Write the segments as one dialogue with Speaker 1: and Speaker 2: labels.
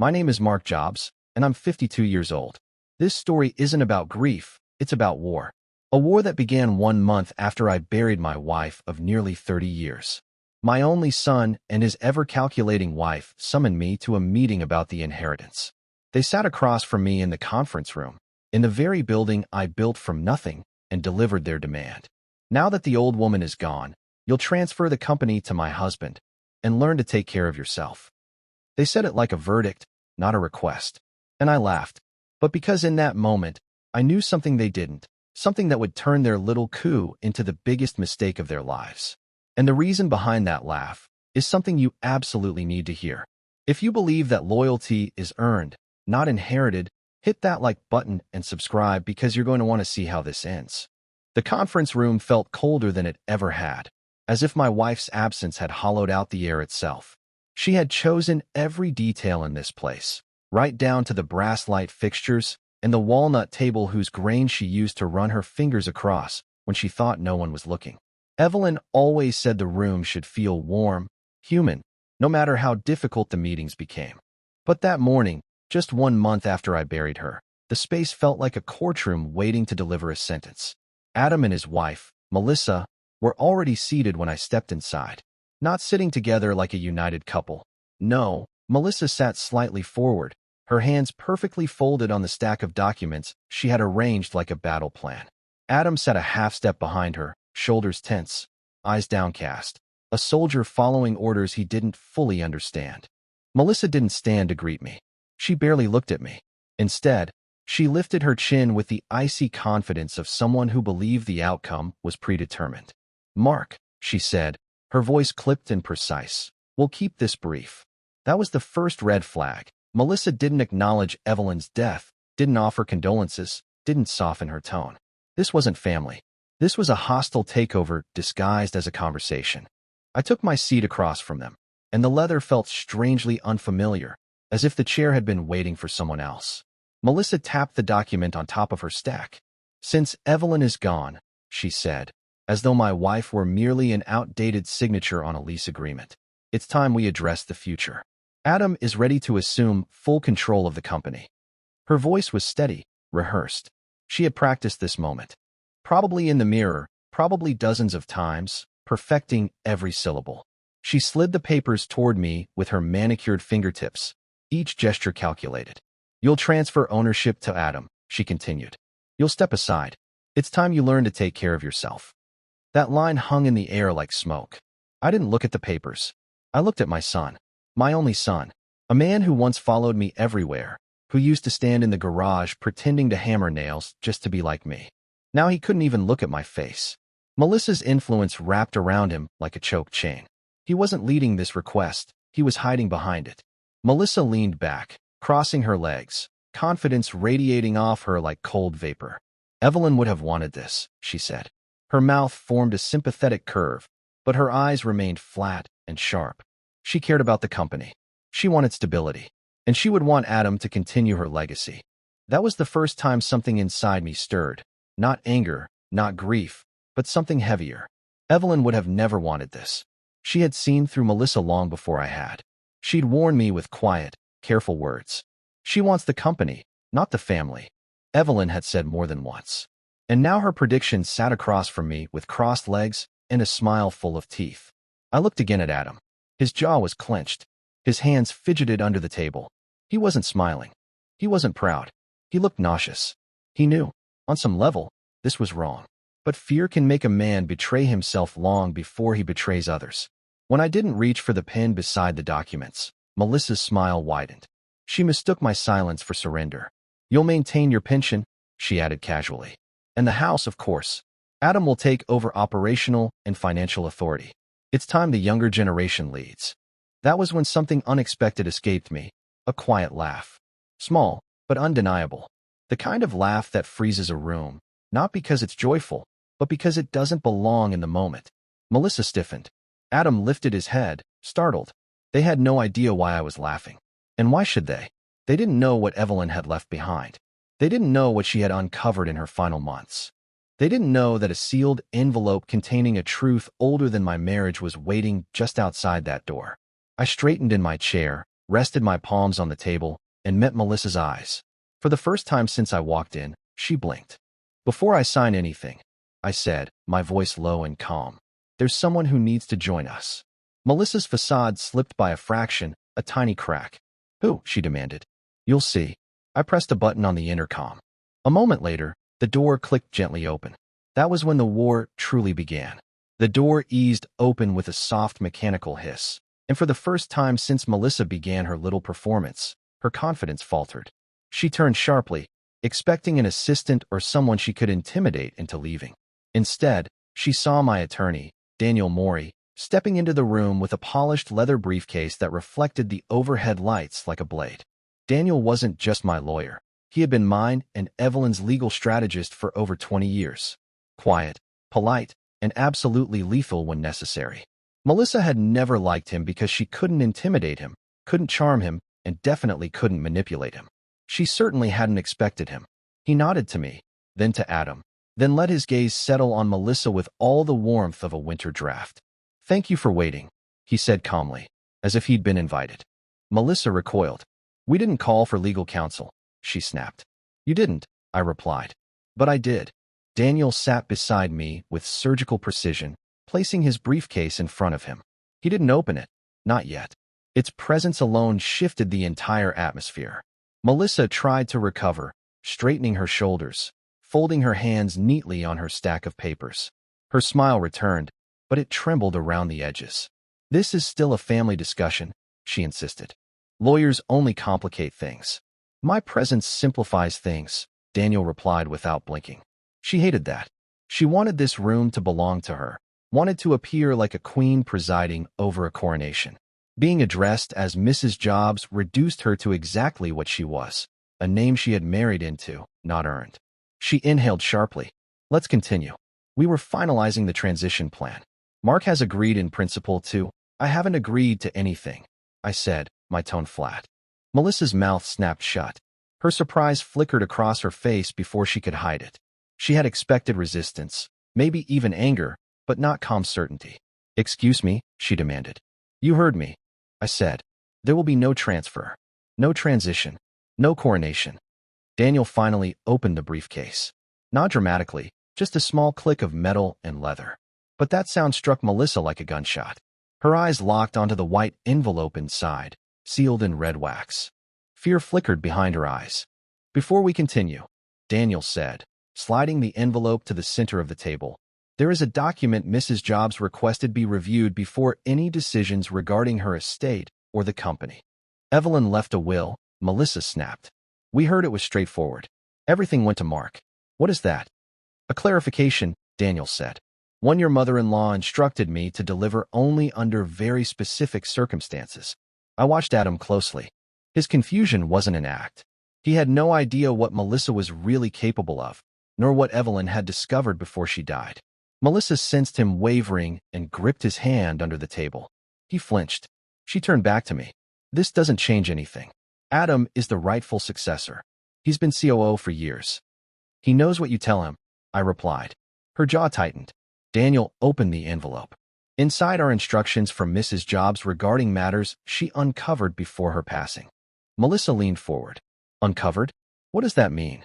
Speaker 1: My name is Mark Jobs, and I'm 52 years old. This story isn't about grief, it's about war. A war that began 1 month after I buried my wife of nearly 30 years. My only son and his ever-calculating wife summoned me to a meeting about the inheritance. They sat across from me in the conference room, in the very building I built from nothing, and delivered their demand. Now that the old woman is gone, you'll transfer the company to my husband and learn to take care of yourself. They said it like a verdict, not a request. And I laughed. But because in that moment, I knew something they didn't, something that would turn their little coup into the biggest mistake of their lives. And the reason behind that laugh is something you absolutely need to hear. If you believe that loyalty is earned, not inherited, hit that like button and subscribe because you're going to want to see how this ends. The conference room felt colder than it ever had, as if my wife's absence had hollowed out the air itself. She had chosen every detail in this place, right down to the brass light fixtures and the walnut table whose grain she used to run her fingers across when she thought no one was looking. Evelyn always said the room should feel warm, human, no matter how difficult the meetings became. But that morning, just 1 month after I buried her, the space felt like a courtroom waiting to deliver a sentence. Adam and his wife, Melissa, were already seated when I stepped inside. Not sitting together like a united couple. No, Melissa sat slightly forward, her hands perfectly folded on the stack of documents she had arranged like a battle plan. Adam sat a half step behind her, shoulders tense, eyes downcast, a soldier following orders he didn't fully understand. Melissa didn't stand to greet me. She barely looked at me. Instead, she lifted her chin with the icy confidence of someone who believed the outcome was predetermined. "Mark," she said, her voice clipped and precise. "We'll keep this brief." That was the first red flag. Melissa didn't acknowledge Evelyn's death, didn't offer condolences, didn't soften her tone. This wasn't family. This was a hostile takeover disguised as a conversation. I took my seat across from them, and the leather felt strangely unfamiliar, as if the chair had been waiting for someone else. Melissa tapped the document on top of her stack. "Since Evelyn is gone," she said, as though my wife were merely an outdated signature on a lease agreement, "it's time we address the future. Adam is ready to assume full control of the company." Her voice was steady, rehearsed. She had practiced this moment. Probably in the mirror, probably dozens of times, perfecting every syllable. She slid the papers toward me with her manicured fingertips, each gesture calculated. "You'll transfer ownership to Adam," she continued. "You'll step aside. It's time you learn to take care of yourself." That line hung in the air like smoke. I didn't look at the papers. I looked at my son, my only son, a man who once followed me everywhere, who used to stand in the garage pretending to hammer nails just to be like me. Now he couldn't even look at my face. Melissa's influence wrapped around him like a choke chain. He wasn't leading this request, he was hiding behind it. Melissa leaned back, crossing her legs, confidence radiating off her like cold vapor. "Evelyn would have wanted this," she said. Her mouth formed a sympathetic curve, but her eyes remained flat and sharp. She cared about the company. She wanted stability, and she would want Adam to continue her legacy. That was the first time something inside me stirred. Not anger, not grief, but something heavier. Evelyn would have never wanted this. She had seen through Melissa long before I had. She'd warned me with quiet, careful words. She wants the company, not the family. Evelyn had said more than once. And now her prediction sat across from me with crossed legs and a smile full of teeth. I looked again at Adam. His jaw was clenched. His hands fidgeted under the table. He wasn't smiling. He wasn't proud. He looked nauseous. He knew, on some level, this was wrong. But fear can make a man betray himself long before he betrays others. When I didn't reach for the pen beside the documents, Melissa's smile widened. She mistook my silence for surrender. "You'll maintain your pension," she added casually. "And the house, of course. Adam will take over operational and financial authority. It's time the younger generation leads." That was when something unexpected escaped me, a quiet laugh. Small, but undeniable. The kind of laugh that freezes a room, not because it's joyful, but because it doesn't belong in the moment. Melissa stiffened. Adam lifted his head, startled. They had no idea why I was laughing. And why should they? They didn't know what Evelyn had left behind. They didn't know what she had uncovered in her final months. They didn't know that a sealed envelope containing a truth older than my marriage was waiting just outside that door. I straightened in my chair, rested my palms on the table, and met Melissa's eyes. For the first time since I walked in, she blinked. "Before I sign anything," I said, my voice low and calm, "there's someone who needs to join us." Melissa's facade slipped by a fraction, a tiny crack. "Who?" she demanded. "You'll see." I pressed a button on the intercom. A moment later, the door clicked gently open. That was when the war truly began. The door eased open with a soft mechanical hiss, and for the first time since Melissa began her little performance, her confidence faltered. She turned sharply, expecting an assistant or someone she could intimidate into leaving. Instead, she saw my attorney, Daniel Morey, stepping into the room with a polished leather briefcase that reflected the overhead lights like a blade. Daniel wasn't just my lawyer. He had been mine and Evelyn's legal strategist for over 20 years. Quiet, polite, and absolutely lethal when necessary. Melissa had never liked him because she couldn't intimidate him, couldn't charm him, and definitely couldn't manipulate him. She certainly hadn't expected him. He nodded to me, then to Adam, then let his gaze settle on Melissa with all the warmth of a winter draft. "Thank you for waiting," he said calmly, as if he'd been invited. Melissa recoiled. "We didn't call for legal counsel," she snapped. "You didn't," I replied. "But I did." Daniel sat beside me with surgical precision, placing his briefcase in front of him. He didn't open it. Not yet. Its presence alone shifted the entire atmosphere. Melissa tried to recover, straightening her shoulders, folding her hands neatly on her stack of papers. Her smile returned, but it trembled around the edges. "This is still a family discussion," she insisted. "Lawyers only complicate things." "My presence simplifies things," Daniel replied without blinking. She hated that. She wanted this room to belong to her, wanted to appear like a queen presiding over a coronation. Being addressed as Mrs. Jobs reduced her to exactly what she was, a name she had married into, not earned. She inhaled sharply. "Let's continue. We were finalizing the transition plan. Mark has agreed in principle to—" "I haven't agreed to anything," I said, my tone flat. Melissa's mouth snapped shut. Her surprise flickered across her face before she could hide it. She had expected resistance, maybe even anger, but not calm certainty. "Excuse me," she demanded. "You heard me," I said. "There will be no transfer, no transition, no coronation." Daniel finally opened the briefcase. Not dramatically, just a small click of metal and leather. But that sound struck Melissa like a gunshot. Her eyes locked onto the white envelope inside, sealed in red wax. Fear flickered behind her eyes. "Before we continue," Daniel said, sliding the envelope to the center of the table, "there is a document Mrs. Jobs requested be reviewed before any decisions regarding her estate or the company." "Evelyn left a will," Melissa snapped. "We heard it was straightforward. Everything went to Mark." "What is that?" "A clarification," Daniel said. "One your mother-in-law instructed me to deliver only under very specific circumstances." I watched Adam closely. His confusion wasn't an act. He had no idea what Melissa was really capable of, nor what Evelyn had discovered before she died. Melissa sensed him wavering and gripped his hand under the table. He flinched. She turned back to me. "This doesn't change anything. Adam is the rightful successor. He's been COO for years." "He knows what you tell him," I replied. Her jaw tightened. Daniel opened the envelope. Inside are instructions from Mrs. Jobs regarding matters she uncovered before her passing. Melissa leaned forward. "Uncovered? What does that mean?"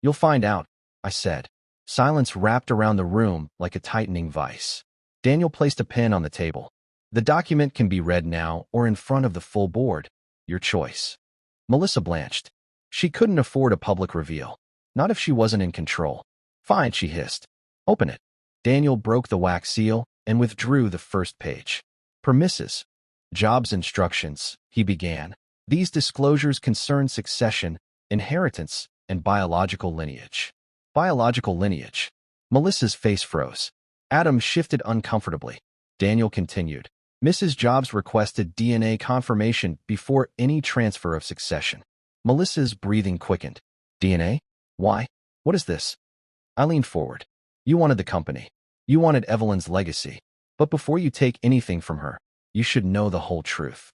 Speaker 1: "You'll find out," I said. Silence wrapped around the room like a tightening vice. Daniel placed a pen on the table. "The document can be read now or in front of the full board. Your choice." Melissa blanched. She couldn't afford a public reveal. Not if she wasn't in control. "Fine," she hissed. "Open it." Daniel broke the wax seal and withdrew the first page. "Per Mrs. Jobs' instructions," he began. "These disclosures concern succession, inheritance, and biological lineage." Biological lineage. Melissa's face froze. Adam shifted uncomfortably. Daniel continued. "Mrs. Jobs requested DNA confirmation before any transfer of succession." Melissa's breathing quickened. "DNA? Why? What is this?" I leaned forward. "You wanted the company. You wanted Evelyn's legacy. But before you take anything from her, you should know the whole truth."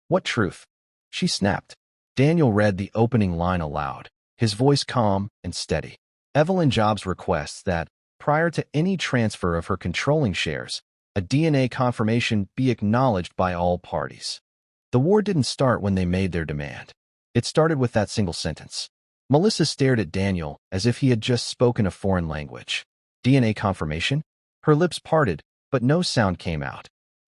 Speaker 1: "What truth?" She snapped. Daniel read the opening line aloud, his voice calm and steady. "Evelyn Jobs requests that, prior to any transfer of her controlling shares, a DNA confirmation be acknowledged by all parties." The war didn't start when they made their demand. It started with that single sentence. Melissa stared at Daniel as if he had just spoken a foreign language. DNA confirmation? Her lips parted, but no sound came out.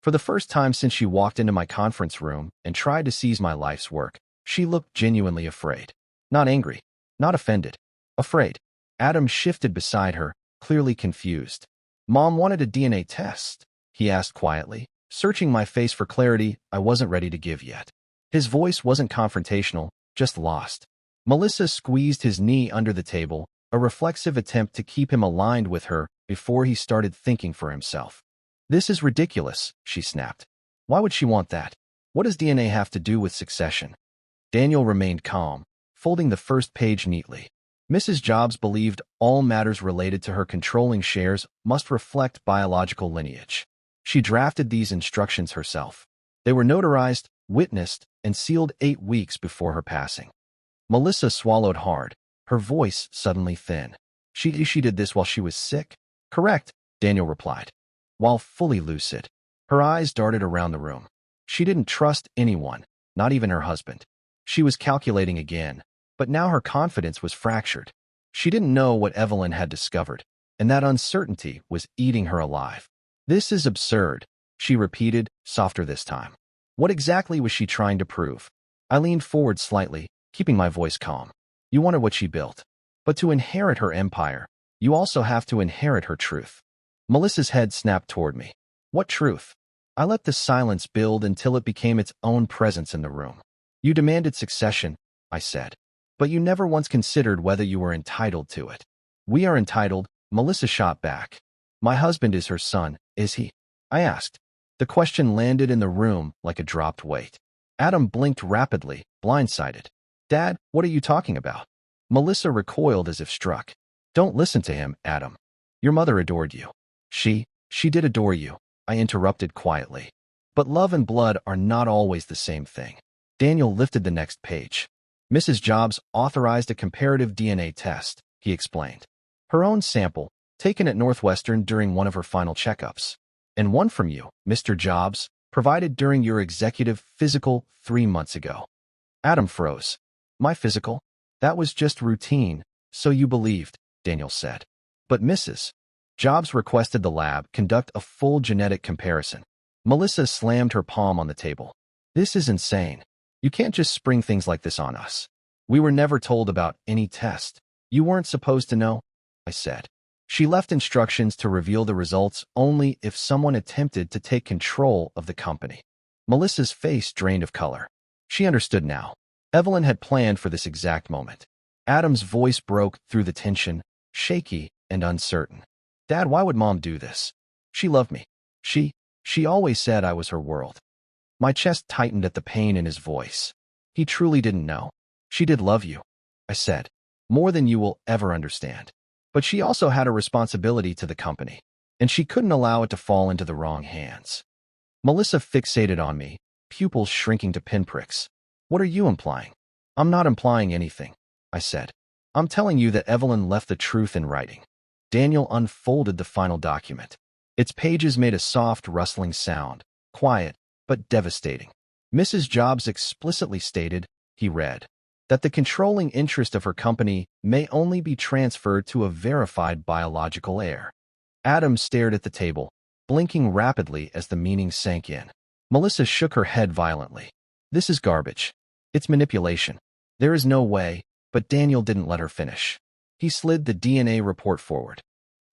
Speaker 1: For the first time since she walked into my conference room and tried to seize my life's work, she looked genuinely afraid. Not angry, not offended. Afraid. Adam shifted beside her, clearly confused. Mom wanted a DNA test, he asked quietly, searching my face for clarity I wasn't ready to give yet. His voice wasn't confrontational, just lost. Melissa squeezed his knee under the table, a reflexive attempt to keep him aligned with her before he started thinking for himself. This is ridiculous, she snapped. Why would she want that? What does DNA have to do with succession? Daniel remained calm, folding the first page neatly. Mrs. Jobs believed all matters related to her controlling shares must reflect biological lineage. She drafted these instructions herself. They were notarized, witnessed, and sealed 8 weeks before her passing. Melissa swallowed hard, her voice suddenly thin. She did this while she was sick? Correct, Daniel replied. While fully lucid, her eyes darted around the room. She didn't trust anyone, not even her husband. She was calculating again, but now her confidence was fractured. She didn't know what Evelyn had discovered, and that uncertainty was eating her alive. This is absurd, she repeated, softer this time. What exactly was she trying to prove? I leaned forward slightly, keeping my voice calm. You wanted what she built. But to inherit her empire, you also have to inherit her truth. Melissa's head snapped toward me. What truth? I let the silence build until it became its own presence in the room. You demanded succession, I said. But you never once considered whether you were entitled to it. We are entitled, Melissa shot back. My husband is her son, is he? I asked. The question landed in the room like a dropped weight. Adam blinked rapidly, blindsided. Dad, what are you talking about? Melissa recoiled as if struck. Don't listen to him, Adam. Your mother adored you. She did adore you, I interrupted quietly. But love and blood are not always the same thing. Daniel lifted the next page. Mrs. Jobs authorized a comparative DNA test, he explained. Her own sample, taken at Northwestern during one of her final checkups. And one from you, Mr. Jobs, provided during your executive physical 3 months ago. Adam froze. My physical? That was just routine, so you believed, Daniel said. But Mrs. Jobs requested the lab conduct a full genetic comparison. Melissa slammed her palm on the table. This is insane. You can't just spring things like this on us. We were never told about any test. You weren't supposed to know, I said. She left instructions to reveal the results only if someone attempted to take control of the company. Melissa's face drained of color. She understood now. Evelyn had planned for this exact moment. Adam's voice broke through the tension, shaky and uncertain. Dad, why would Mom do this? She loved me. She always said I was her world. My chest tightened at the pain in his voice. He truly didn't know. She did love you, I said, more than you will ever understand. But she also had a responsibility to the company, and she couldn't allow it to fall into the wrong hands. Melissa fixated on me, pupils shrinking to pinpricks. What are you implying? I'm not implying anything, I said. I'm telling you that Evelyn left the truth in writing. Daniel unfolded the final document. Its pages made a soft, rustling sound, quiet, but devastating. Mrs. Jobs explicitly stated, he read, that the controlling interest of her company may only be transferred to a verified biological heir. Adam stared at the table, blinking rapidly as the meaning sank in. Melissa shook her head violently. This is garbage. It's manipulation. There is no way, but Daniel didn't let her finish. He slid the DNA report forward.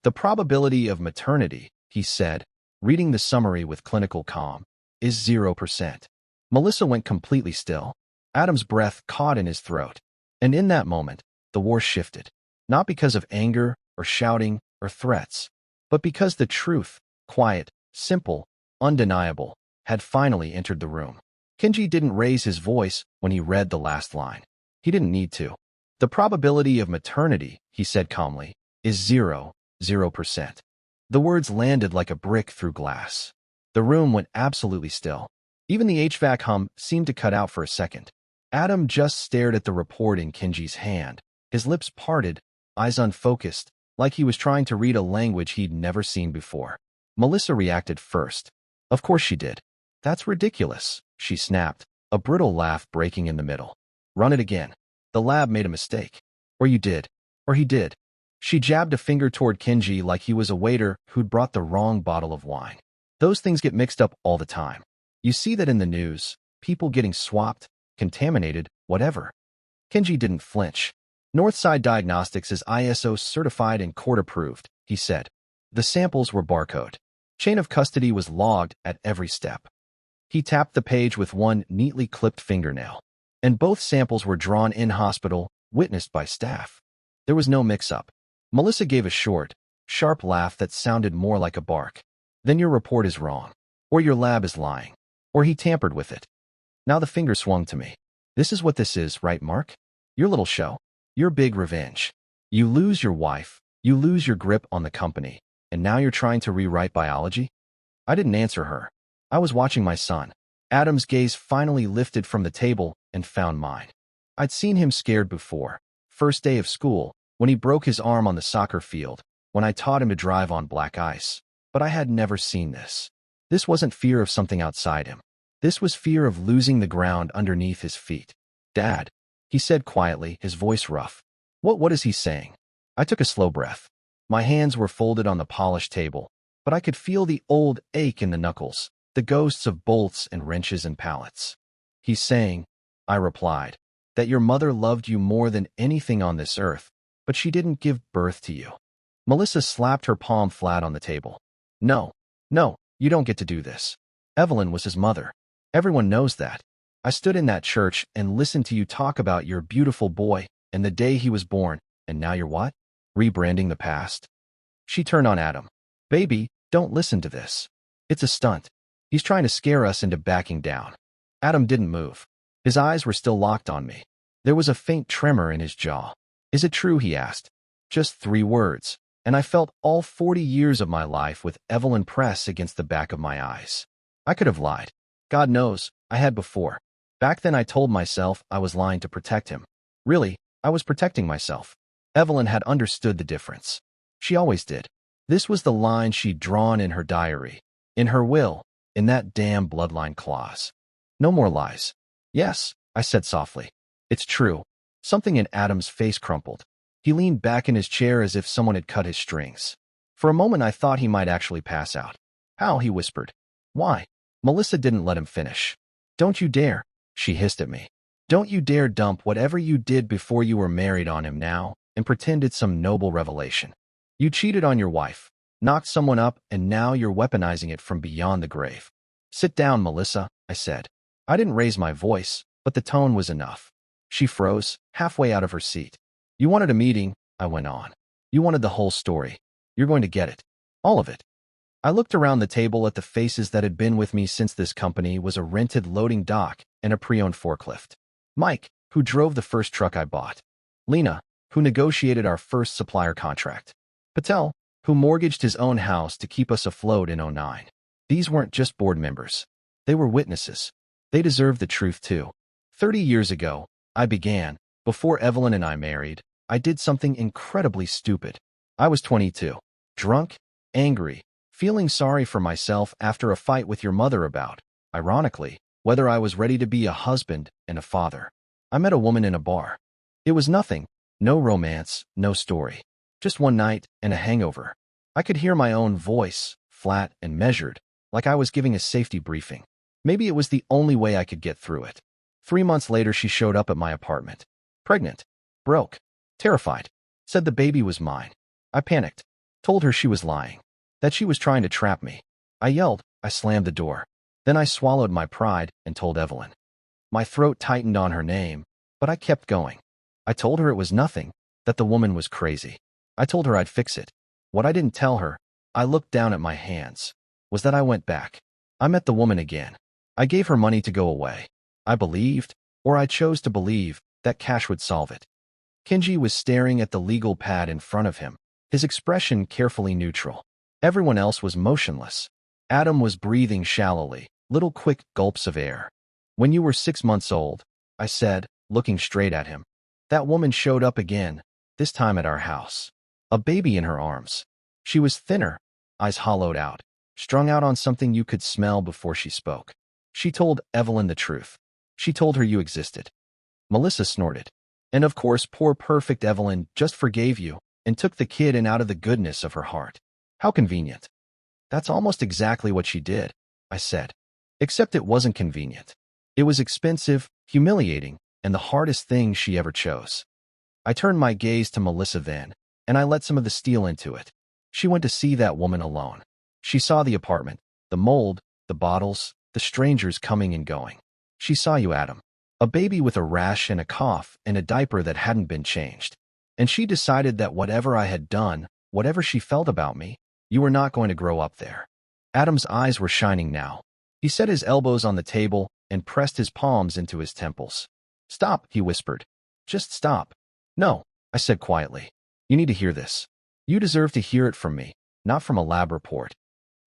Speaker 1: The probability of maternity, he said, reading the summary with clinical calm, is 0%. Melissa went completely still. Adam's breath caught in his throat. And in that moment, the war shifted. Not because of anger or shouting or threats, but because the truth, quiet, simple, undeniable, had finally entered the room. Kenji didn't raise his voice when he read the last line. He didn't need to. The probability of maternity, he said calmly, is 0%. The words landed like a brick through glass. The room went absolutely still. Even the HVAC hum seemed to cut out for a second. Adam just stared at the report in Kenji's hand, his lips parted, eyes unfocused, like he was trying to read a language he'd never seen before. Melissa reacted first. Of course she did. That's ridiculous, she snapped, a brittle laugh breaking in the middle. Run it again. The lab made a mistake. Or you did. Or he did. She jabbed a finger toward Kenji like he was a waiter who'd brought the wrong bottle of wine. Those things get mixed up all the time. You see that in the news, people getting swapped, contaminated, whatever. Kenji didn't flinch. Northside Diagnostics is ISO certified and court approved, he said. The samples were barcode. Chain of custody was logged at every step. He tapped the page with one neatly clipped fingernail. And both samples were drawn in hospital, witnessed by staff. There was no mix-up. Melissa gave a short, sharp laugh that sounded more like a bark. Then your report is wrong. Or your lab is lying. Or he tampered with it. Now the finger swung to me. This is what this is, right, Mark? Your little show. Your big revenge. You lose your wife. You lose your grip on the company. And now you're trying to rewrite biology? I didn't answer her. I was watching my son. Adam's gaze finally lifted from the table and found mine. I'd seen him scared before. First day of school, when he broke his arm on the soccer field, when I taught him to drive on black ice. But I had never seen this. This wasn't fear of something outside him. This was fear of losing the ground underneath his feet. Dad, he said quietly, his voice rough. What is he saying? I took a slow breath. My hands were folded on the polished table, but I could feel the old ache in the knuckles, the ghosts of bolts and wrenches and pallets. He's saying, I replied, that your mother loved you more than anything on this earth, but she didn't give birth to you. Melissa slapped her palm flat on the table. No, you don't get to do this. Evelyn was his mother. Everyone knows that. I stood in that church and listened to you talk about your beautiful boy and the day he was born, and now you're what? Rebranding the past? She turned on Adam. Baby, don't listen to this. It's a stunt. He's trying to scare us into backing down. Adam didn't move. His eyes were still locked on me. There was a faint tremor in his jaw. Is it true, he asked. Just 3 words, and I felt all 40 years of my life with Evelyn press against the back of my eyes. I could have lied. God knows, I had before. Back then I told myself I was lying to protect him. Really, I was protecting myself. Evelyn had understood the difference. She always did. This was the line she'd drawn in her diary, in her will, in that damn bloodline clause. No more lies. Yes, I said softly. It's true. Something in Adam's face crumpled. He leaned back in his chair as if someone had cut his strings. For a moment I thought he might actually pass out. How? He whispered. Why? Melissa didn't let him finish. Don't you dare, she hissed at me. Don't you dare dump whatever you did before you were married on him now and pretend it's some noble revelation. You cheated on your wife, knocked someone up, and now you're weaponizing it from beyond the grave. Sit down, Melissa, I said. I didn't raise my voice, but the tone was enough. She froze, halfway out of her seat. You wanted a meeting, I went on. You wanted the whole story. You're going to get it. All of it. I looked around the table at the faces that had been with me since this company was a rented loading dock and a pre-owned forklift. Mike, who drove the first truck I bought. Lena, who negotiated our first supplier contract. Patel, who mortgaged his own house to keep us afloat in '09. These weren't just board members. They were witnesses. They deserved the truth too. 30 years ago, I began, before Evelyn and I married, I did something incredibly stupid. I was 22, drunk, angry, feeling sorry for myself after a fight with your mother about, ironically, whether I was ready to be a husband and a father. I met a woman in a bar. It was nothing, no romance, no story. Just one night and a hangover. I could hear my own voice, flat and measured, like I was giving a safety briefing. Maybe it was the only way I could get through it. 3 months later, she showed up at my apartment. Pregnant. Broke. Terrified. Said the baby was mine. I panicked. Told her she was lying. That she was trying to trap me. I yelled. I slammed the door. Then I swallowed my pride and told Evelyn. My throat tightened on her name, but I kept going. I told her it was nothing, that the woman was crazy. I told her I'd fix it. What I didn't tell her, I looked down at my hands, was that I went back. I met the woman again. I gave her money to go away. I believed, or I chose to believe, that cash would solve it. Kenji was staring at the legal pad in front of him, his expression carefully neutral. Everyone else was motionless. Adam was breathing shallowly, little quick gulps of air. When you were 6 months old, I said, looking straight at him, that woman showed up again, this time at our house. A baby in her arms. She was thinner, eyes hollowed out, strung out on something you could smell before she spoke. She told Evelyn the truth. She told her you existed. Melissa snorted. And of course, poor perfect Evelyn just forgave you and took the kid in out of the goodness of her heart. How convenient. That's almost exactly what she did, I said. Except it wasn't convenient. It was expensive, humiliating, and the hardest thing she ever chose. I turned my gaze to Melissa then, and I let some of the steel into it. She went to see that woman alone. She saw the apartment, the mold, the bottles, the strangers coming and going. She saw you, Adam. A baby with a rash and a cough and a diaper that hadn't been changed. And she decided that whatever I had done, whatever she felt about me, you were not going to grow up there. Adam's eyes were shining now. He set his elbows on the table and pressed his palms into his temples. Stop, he whispered. Just stop. No, I said quietly. You need to hear this. You deserve to hear it from me, not from a lab report.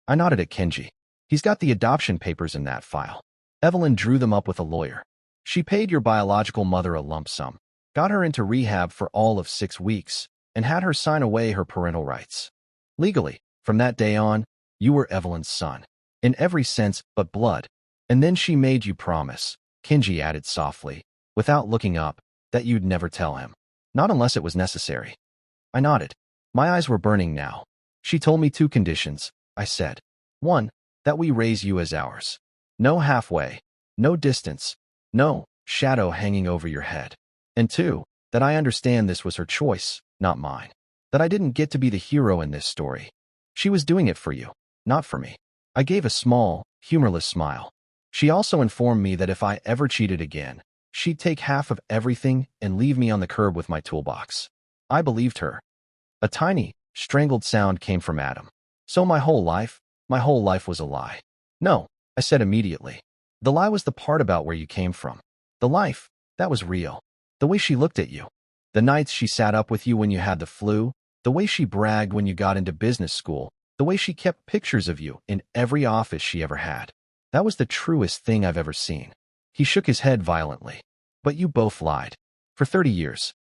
Speaker 1: I nodded at Kenji. He's got the adoption papers in that file. Evelyn drew them up with a lawyer. She paid your biological mother a lump sum, got her into rehab for all of 6 weeks, and had her sign away her parental rights. Legally, from that day on, you were Evelyn's son, in every sense but blood. And then she made you promise, Kenji added softly, without looking up, that you'd never tell him. Not unless it was necessary. I nodded. My eyes were burning now. She told me 2 conditions, I said. 1, that we raise you as ours. No halfway, no distance, no shadow hanging over your head. And 2, that I understand this was her choice, not mine. That I didn't get to be the hero in this story. She was doing it for you, not for me. I gave a small, humorless smile. She also informed me that if I ever cheated again, she'd take half of everything and leave me on the curb with my toolbox. I believed her. A tiny, strangled sound came from Adam. So my whole life was a lie. No, I said immediately. The lie was the part about where you came from. The life, that was real. The way she looked at you. The nights she sat up with you when you had the flu. The way she bragged when you got into business school. The way she kept pictures of you in every office she ever had. That was the truest thing I've ever seen. He shook his head violently. But you both lied. For 30 years.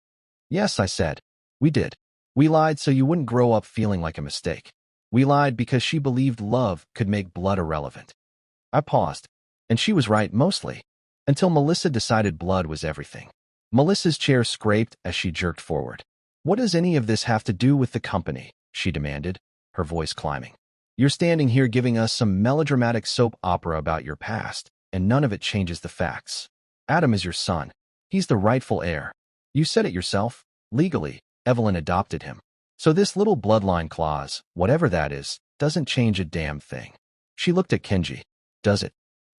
Speaker 1: Yes, I said. We did. We lied so you wouldn't grow up feeling like a mistake. We lied because she believed love could make blood irrelevant. I paused. And she was right mostly. Until Melissa decided blood was everything. Melissa's chair scraped as she jerked forward. What does any of this have to do with the company? She demanded, her voice climbing. You're standing here giving us some melodramatic soap opera about your past, and none of it changes the facts. Adam is your son. He's the rightful heir. You said it yourself. Legally, Evelyn adopted him. So this little bloodline clause, whatever that is, doesn't change a damn thing. She looked at Kenji. Does it?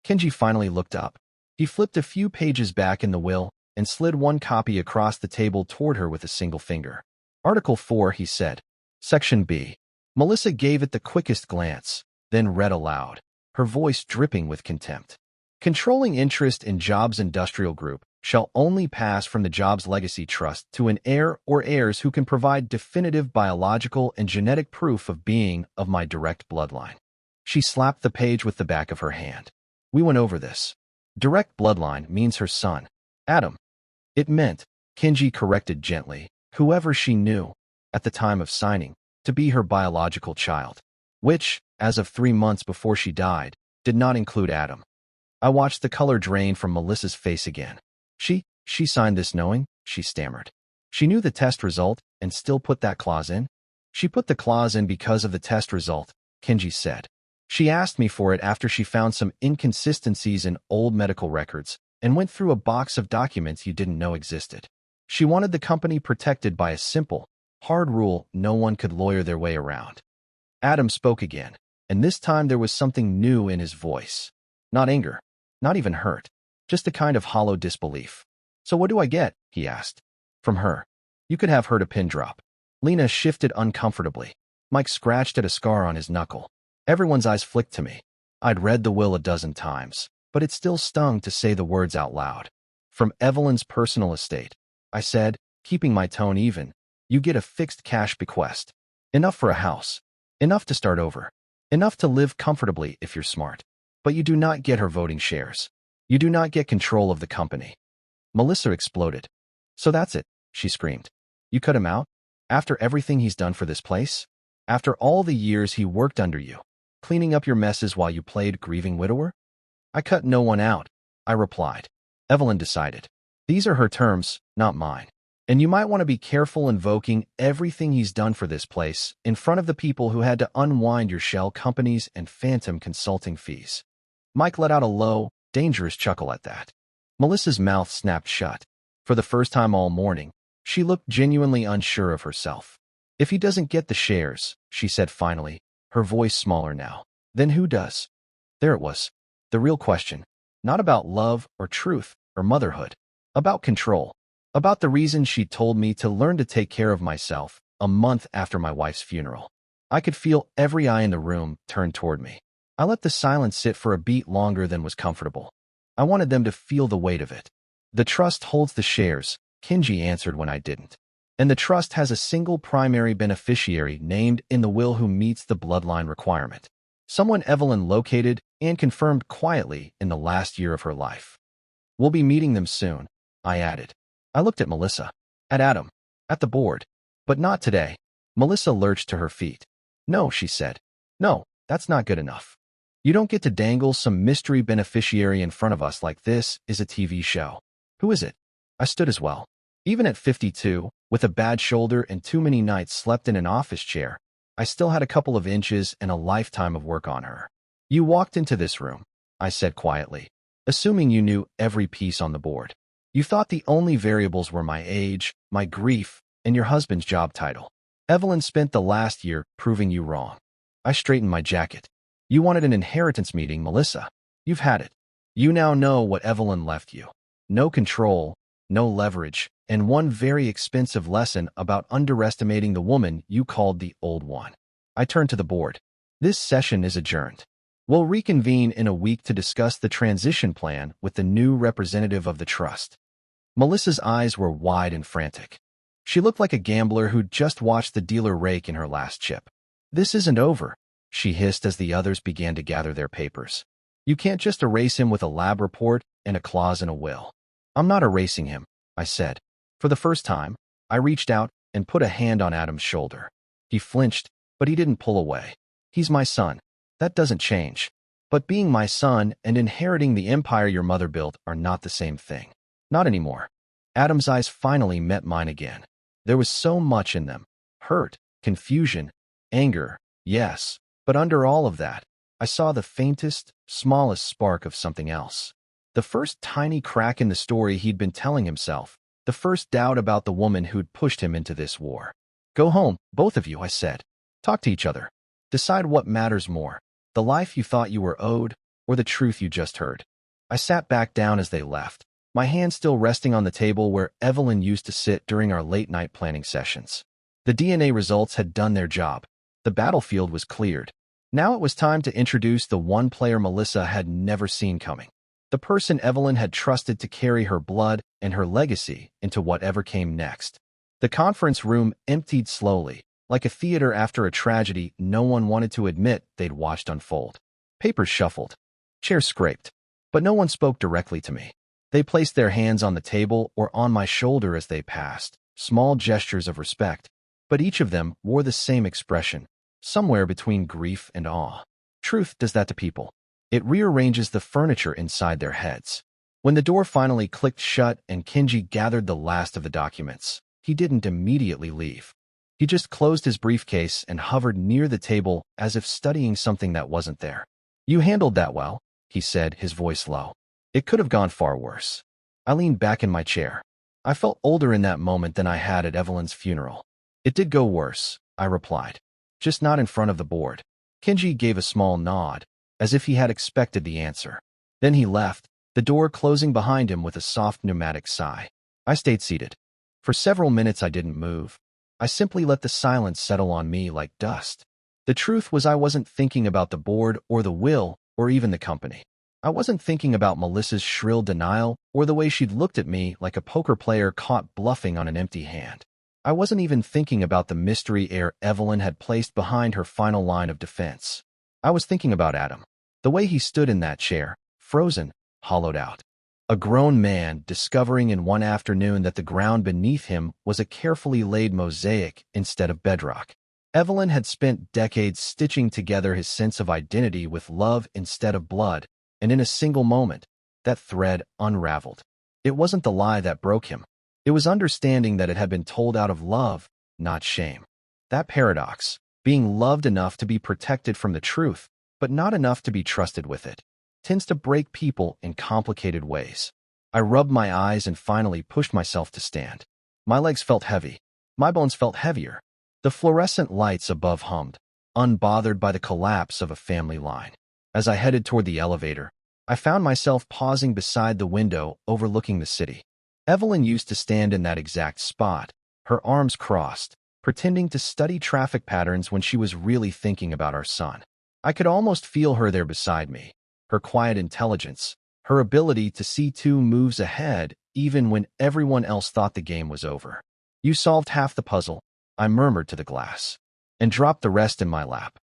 Speaker 1: Kenji finally looked up. He flipped a few pages back in the will and slid one copy across the table toward her with a single finger. Article 4, he said. Section B. Melissa gave it the quickest glance, then read aloud, her voice dripping with contempt. Controlling interest in Jobs Industrial Group shall only pass from the Jobs Legacy Trust to an heir or heirs who can provide definitive biological and genetic proof of being of my direct bloodline. She slapped the page with the back of her hand. We went over this. Direct bloodline means her son, Adam. It meant, Kenji corrected gently, whoever she knew, at the time of signing, to be her biological child, which, as of 3 months before she died, did not include Adam. I watched the color drain from Melissa's face again. She signed this knowing, she stammered. She knew the test result and still put that clause in? She put the clause in because of the test result, Kenji said. She asked me for it after she found some inconsistencies in old medical records and went through a box of documents you didn't know existed. She wanted the company protected by a simple, hard rule no one could lawyer their way around. Adam spoke again, and this time there was something new in his voice. Not anger, not even hurt, just a kind of hollow disbelief. So what do I get? He asked. From her. You could have heard a pin drop. Lena shifted uncomfortably. Mike scratched at a scar on his knuckle. Everyone's eyes flicked to me. I'd read the will a dozen times, but it still stung to say the words out loud. From Evelyn's personal estate, I said, keeping my tone even, you get a fixed cash bequest. Enough for a house. Enough to start over. Enough to live comfortably if you're smart. But you do not get her voting shares. You do not get control of the company. Melissa exploded. So that's it, she screamed. You cut him out? After everything he's done for this place? After all the years he worked under you, cleaning up your messes while you played grieving widower? I cut no one out, I replied. Evelyn decided. These are her terms, not mine. And you might want to be careful invoking everything he's done for this place in front of the people who had to unwind your shell companies and phantom consulting fees. Mike let out a low, dangerous chuckle at that. Melissa's mouth snapped shut. For the first time all morning, she looked genuinely unsure of herself. If he doesn't get the shares, she said finally, her voice smaller now, then who does? There it was. The real question. Not about love or truth or motherhood. About control. About the reason she told me to learn to take care of myself a month after my wife's funeral. I could feel every eye in the room turn toward me. I let the silence sit for a beat longer than was comfortable. I wanted them to feel the weight of it. The trust holds the shares, Kenji answered when I didn't. And the trust has a single primary beneficiary named in the will who meets the bloodline requirement. Someone Evelyn located and confirmed quietly in the last year of her life. We'll be meeting them soon, I added. I looked at Melissa, at Adam, at the board, but not today. Melissa lurched to her feet. No, she said. No, that's not good enough. You don't get to dangle some mystery beneficiary in front of us like this is a TV show. Who is it? I stood as well. Even at 52, with a bad shoulder and too many nights slept in an office chair, I still had a couple of inches and a lifetime of work on her. You walked into this room, I said quietly, assuming you knew every piece on the board. You thought the only variables were my age, my grief, and your husband's job title. Evelyn spent the last year proving you wrong. I straightened my jacket. You wanted an inheritance meeting, Melissa. You've had it. You now know what Evelyn left you. No control, no leverage, and one very expensive lesson about underestimating the woman you called the old one. I turned to the board. This session is adjourned. We'll reconvene in a week to discuss the transition plan with the new representative of the trust. Melissa's eyes were wide and frantic. She looked like a gambler who'd just watched the dealer rake in her last chip. This isn't over, she hissed as the others began to gather their papers. You can't just erase him with a lab report and a clause in a will. I'm not erasing him, I said. For the first time, I reached out and put a hand on Adam's shoulder. He flinched, but he didn't pull away. He's my son. That doesn't change. But being my son and inheriting the empire your mother built are not the same thing. Not anymore. Adam's eyes finally met mine again. There was so much in them. Hurt, confusion, anger, yes. But under all of that, I saw the faintest, smallest spark of something else. The first tiny crack in the story he'd been telling himself. The first doubt about the woman who'd pushed him into this war. Go home, both of you, I said. Talk to each other. Decide what matters more, the life you thought you were owed or the truth you just heard. I sat back down as they left, my hand still resting on the table where Evelyn used to sit during our late-night planning sessions. The DNA results had done their job. The battlefield was cleared. Now it was time to introduce the one player Melissa had never seen coming. The person Evelyn had trusted to carry her blood and her legacy into whatever came next. The conference room emptied slowly, like a theater after a tragedy no one wanted to admit they'd watched unfold. Papers shuffled. Chairs scraped. But no one spoke directly to me. They placed their hands on the table or on my shoulder as they passed, small gestures of respect. But each of them wore the same expression, somewhere between grief and awe. Truth does that to people. It rearranges the furniture inside their heads. When the door finally clicked shut and Kenji gathered the last of the documents, he didn't immediately leave. He just closed his briefcase and hovered near the table as if studying something that wasn't there. You handled that well, he said, his voice low. It could have gone far worse. I leaned back in my chair. I felt older in that moment than I had at Evelyn's funeral. It did go worse, I replied. Just not in front of the board. Kenji gave a small nod, as if he had expected the answer. Then he left, the door closing behind him with a soft pneumatic sigh. I stayed seated. For several minutes I didn't move. I simply let the silence settle on me like dust. The truth was I wasn't thinking about the board or the will or even the company. I wasn't thinking about Melissa's shrill denial or the way she'd looked at me like a poker player caught bluffing on an empty hand. I wasn't even thinking about the mystery heir Evelyn had placed behind her final line of defense. I was thinking about Adam. The way he stood in that chair, frozen, hollowed out. A grown man discovering in one afternoon that the ground beneath him was a carefully laid mosaic instead of bedrock. Evelyn had spent decades stitching together his sense of identity with love instead of blood, and in a single moment, that thread unraveled. It wasn't the lie that broke him. It was understanding that it had been told out of love, not shame. That paradox, being loved enough to be protected from the truth, but not enough to be trusted with it, tends to break people in complicated ways. I rubbed my eyes and finally pushed myself to stand. My legs felt heavy. My bones felt heavier. The fluorescent lights above hummed, unbothered by the collapse of a family line. As I headed toward the elevator, I found myself pausing beside the window overlooking the city. Evelyn used to stand in that exact spot, her arms crossed, pretending to study traffic patterns when she was really thinking about our son. I could almost feel her there beside me, her quiet intelligence, her ability to see 2 moves ahead even when everyone else thought the game was over. "You solved half the puzzle," I murmured to the glass, and dropped the rest in my lap.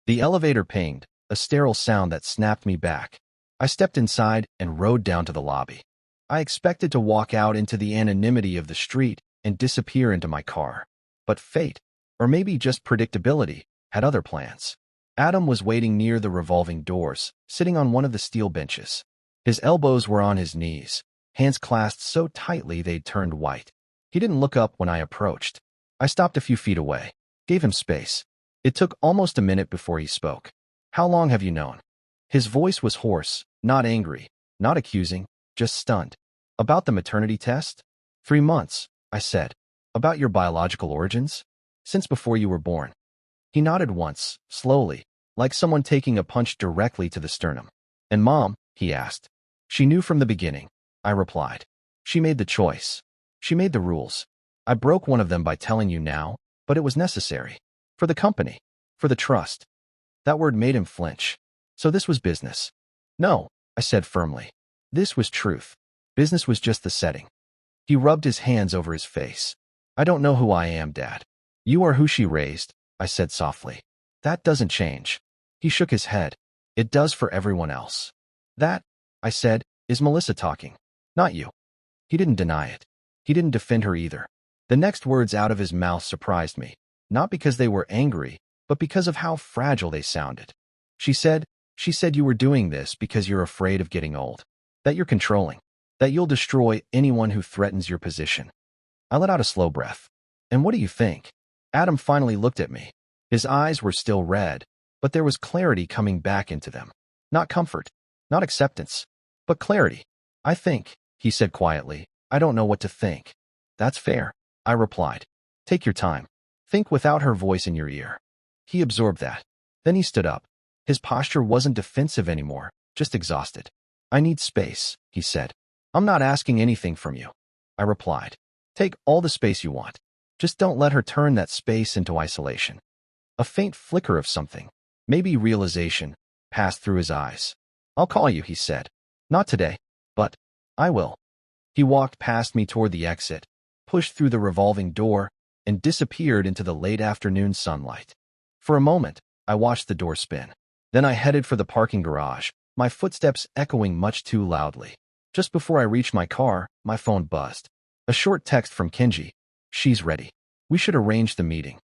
Speaker 1: The elevator pinged, a sterile sound that snapped me back. I stepped inside and rode down to the lobby. I expected to walk out into the anonymity of the street and disappear into my car. But fate, or maybe just predictability, had other plans. Adam was waiting near the revolving doors, sitting on one of the steel benches. His elbows were on his knees, hands clasped so tightly they'd turned white. He didn't look up when I approached. I stopped a few feet away, gave him space. It took almost a minute before he spoke. "How long have you known?" His voice was hoarse, not angry, not accusing, just stunned. "About the maternity test?" "3 months," I said. "About your biological origins?" "Since before you were born." He nodded once, slowly, like someone taking a punch directly to the sternum. "And Mom?" he asked. "She knew from the beginning," I replied. "She made the choice. She made the rules. I broke one of them by telling you now, but it was necessary. For the company. For the trust." That word made him flinch. "So this was business?" "No," I said firmly. "This was truth. Business was just the setting." He rubbed his hands over his face. "I don't know who I am, Dad." "You are who she raised," I said softly. "That doesn't change." He shook his head. "It does for everyone else." "That," I said, "is Melissa talking. Not you." He didn't deny it. He didn't defend her either. The next words out of his mouth surprised me, not because they were angry, but because of how fragile they sounded. She said you were doing this because you're afraid of getting old. That you're controlling. That you'll destroy anyone who threatens your position." I let out a slow breath. "And what do you think?" Adam finally looked at me. His eyes were still red, but there was clarity coming back into them. Not comfort, not acceptance, but clarity. "I think," he said quietly, "I don't know what to think." "That's fair," I replied. "Take your time. Think without her voice in your ear." He absorbed that. Then he stood up. His posture wasn't defensive anymore, just exhausted. "I need space," he said. "I'm not asking anything from you," I replied. "Take all the space you want. Just don't let her turn that space into isolation." A faint flicker of something, maybe realization, passed through his eyes. "I'll call you," he said. "Not today, but I will." He walked past me toward the exit, pushed through the revolving door, and disappeared into the late afternoon sunlight. For a moment, I watched the door spin. Then I headed for the parking garage, my footsteps echoing much too loudly. Just before I reached my car, my phone buzzed. A short text from Kenji. "She's ready. We should arrange the meeting."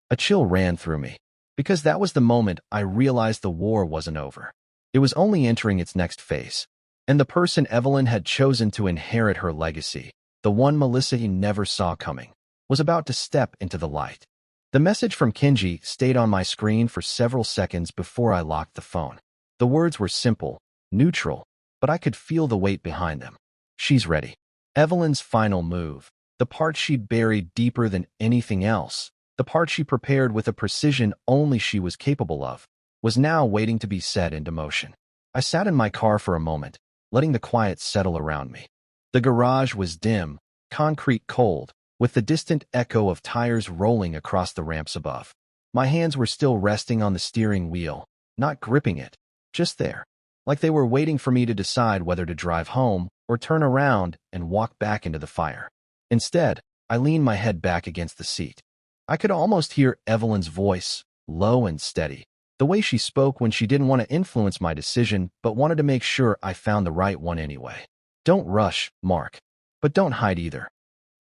Speaker 1: A chill ran through me, because that was the moment I realized the war wasn't over. It was only entering its next phase. And the person Evelyn had chosen to inherit her legacy, the one Melissa never saw coming, was about to step into the light. The message from Kenji stayed on my screen for several seconds before I locked the phone. The words were simple, neutral, but I could feel the weight behind them. She's ready. Evelyn's final move, the part she'd buried deeper than anything else, the part she prepared with a precision only she was capable of, was now waiting to be set into motion. I sat in my car for a moment, letting the quiet settle around me. The garage was dim, concrete cold, with the distant echo of tires rolling across the ramps above. My hands were still resting on the steering wheel, not gripping it, just there, like they were waiting for me to decide whether to drive home or turn around and walk back into the fire. Instead, I leaned my head back against the seat. I could almost hear Evelyn's voice, low and steady, the way she spoke when she didn't want to influence my decision but wanted to make sure I found the right one anyway. "Don't rush, Mark. But don't hide either."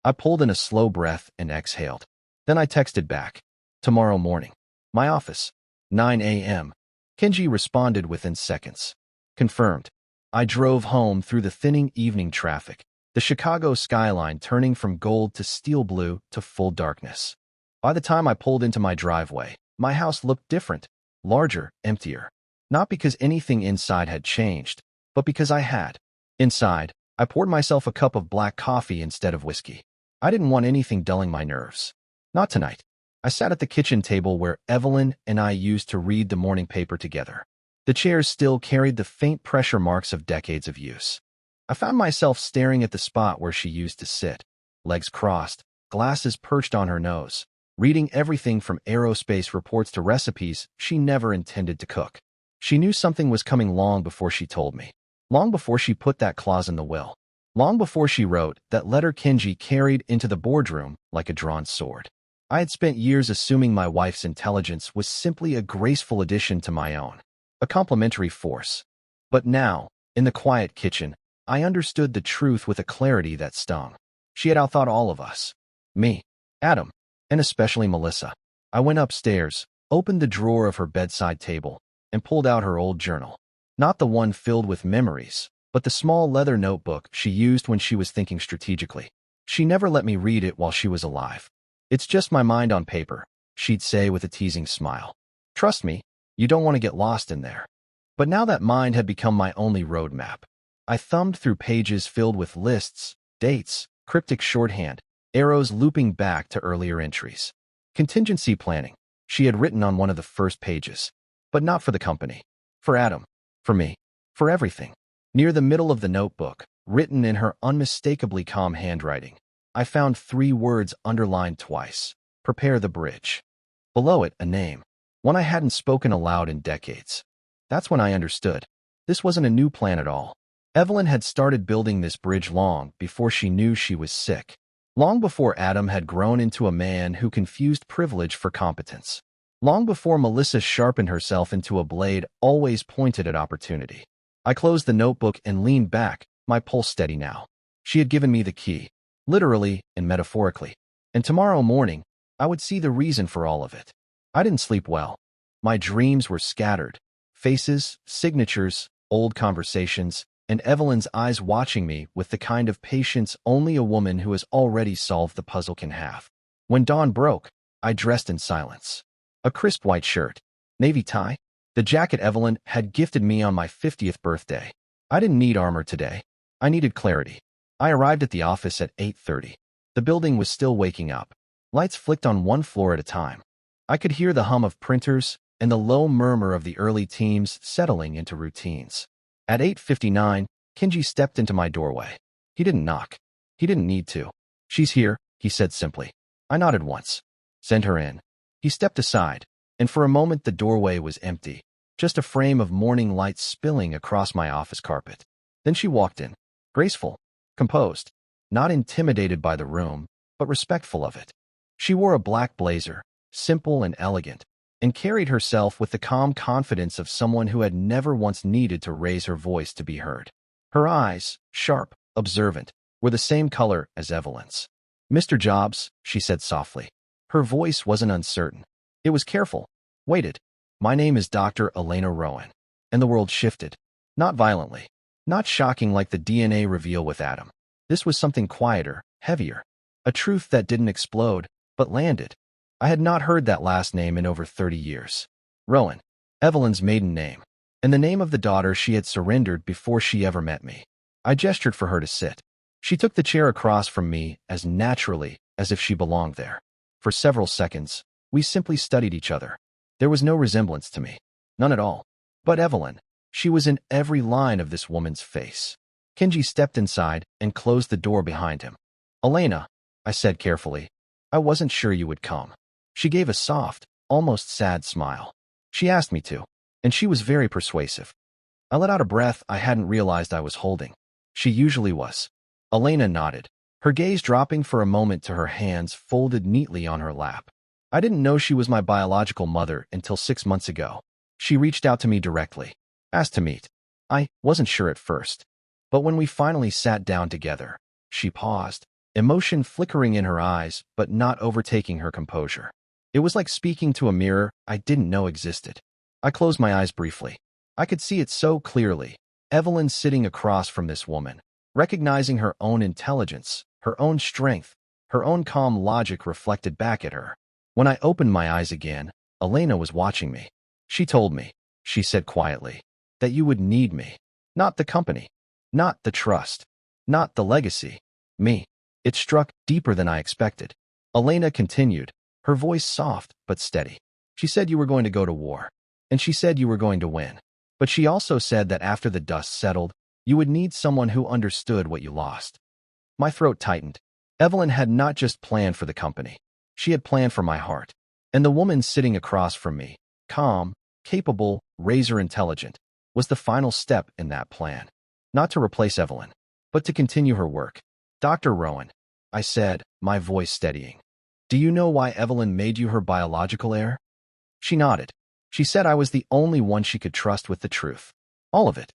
Speaker 1: I pulled in a slow breath and exhaled. Then I texted back. "Tomorrow morning. My office. 9 a.m. Kenji responded within seconds. "Confirmed." I drove home through the thinning evening traffic, the Chicago skyline turning from gold to steel blue to full darkness. By the time I pulled into my driveway, my house looked different, larger, emptier. Not because anything inside had changed, but because I had. Inside, I poured myself a cup of black coffee instead of whiskey. I didn't want anything dulling my nerves. Not tonight. I sat at the kitchen table where Evelyn and I used to read the morning paper together. The chairs still carried the faint pressure marks of decades of use. I found myself staring at the spot where she used to sit, legs crossed, glasses perched on her nose, reading everything from aerospace reports to recipes she never intended to cook. She knew something was coming long before she told me. Long before she put that clause in the will. Long before she wrote that letter Kenji carried into the boardroom like a drawn sword. I had spent years assuming my wife's intelligence was simply a graceful addition to my own, a complementary force. But now, in the quiet kitchen, I understood the truth with a clarity that stung. She had outthought all of us. Me, Adam, and especially Melissa. I went upstairs, opened the drawer of her bedside table, and pulled out her old journal. Not the one filled with memories, but the small leather notebook she used when she was thinking strategically. She never let me read it while she was alive. It's just my mind on paper, she'd say with a teasing smile. Trust me, you don't want to get lost in there. But now that mind had become my only roadmap. I thumbed through pages filled with lists, dates, cryptic shorthand, arrows looping back to earlier entries. Contingency planning, she had written on one of the first pages. But not for the company. For Adam. For me. For everything. Near the middle of the notebook, written in her unmistakably calm handwriting, I found 3 words underlined twice. Prepare the bridge. Below it, a name. One I hadn't spoken aloud in decades. That's when I understood. This wasn't a new plan at all. Evelyn had started building this bridge long before she knew she was sick. Long before Adam had grown into a man who confused privilege for competence. Long before Melissa sharpened herself into a blade always pointed at opportunity. I closed the notebook and leaned back, my pulse steady now. She had given me the key, literally and metaphorically. And tomorrow morning, I would see the reason for all of it. I didn't sleep well. My dreams were scattered. Faces, signatures, old conversations, and Evelyn's eyes watching me with the kind of patience only a woman who has already solved the puzzle can have. When dawn broke, I dressed in silence. A crisp white shirt, navy tie, the jacket Evelyn had gifted me on my 50th birthday. I didn't need armor today. I needed clarity. I arrived at the office at 8:30. The building was still waking up. Lights flicked on one floor at a time. I could hear the hum of printers and the low murmur of the early teams settling into routines. At 8:59, Kenji stepped into my doorway. He didn't knock. He didn't need to. She's here, he said simply. I nodded once. Send her in. He stepped aside, and for a moment the doorway was empty, just a frame of morning light spilling across my office carpet. Then she walked in, graceful, composed, not intimidated by the room, but respectful of it. She wore a black blazer, simple and elegant, and carried herself with the calm confidence of someone who had never once needed to raise her voice to be heard. Her eyes, sharp, observant, were the same color as Evelyn's. Mr. Jobs, she said softly. Her voice wasn't uncertain. It was careful, weighted. My name is Dr. Elena Rowan. And the world shifted. Not violently. Not shocking like the DNA reveal with Adam. This was something quieter, heavier. A truth that didn't explode, but landed. I had not heard that last name in over 30 years. Rowan. Evelyn's maiden name. And the name of the daughter she had surrendered before she ever met me. I gestured for her to sit. She took the chair across from me as naturally as if she belonged there. For several seconds, we simply studied each other. There was no resemblance to me. None at all. But Evelyn. She was in every line of this woman's face. Kenji stepped inside and closed the door behind him. Elena, I said carefully, I wasn't sure you would come. She gave a soft, almost sad smile. She asked me to, and she was very persuasive. I let out a breath I hadn't realized I was holding. She usually was. Elena nodded, her gaze dropping for a moment to her hands folded neatly on her lap. I didn't know she was my biological mother until 6 months ago. She reached out to me directly, asked to meet. I wasn't sure at first. But when we finally sat down together, she paused, emotion flickering in her eyes but not overtaking her composure. It was like speaking to a mirror I didn't know existed. I closed my eyes briefly. I could see it so clearly. Evelyn sitting across from this woman, recognizing her own intelligence, her own strength, her own calm logic reflected back at her. When I opened my eyes again, Elena was watching me. She told me, she said quietly, that you would need me. Not the company. Not the trust. Not the legacy. Me. It struck deeper than I expected. Elena continued, her voice soft but steady. She said you were going to go to war. And she said you were going to win. But she also said that after the dust settled, you would need someone who understood what you lost. My throat tightened. Evelyn had not just planned for the company. She had planned for my heart. And the woman sitting across from me, calm, capable, razor-intelligent, was the final step in that plan. Not to replace Evelyn, but to continue her work. Dr. Rowan, I said, my voice steadying. Do you know why Evelyn made you her biological heir? She nodded. She said I was the only one she could trust with the truth. All of it.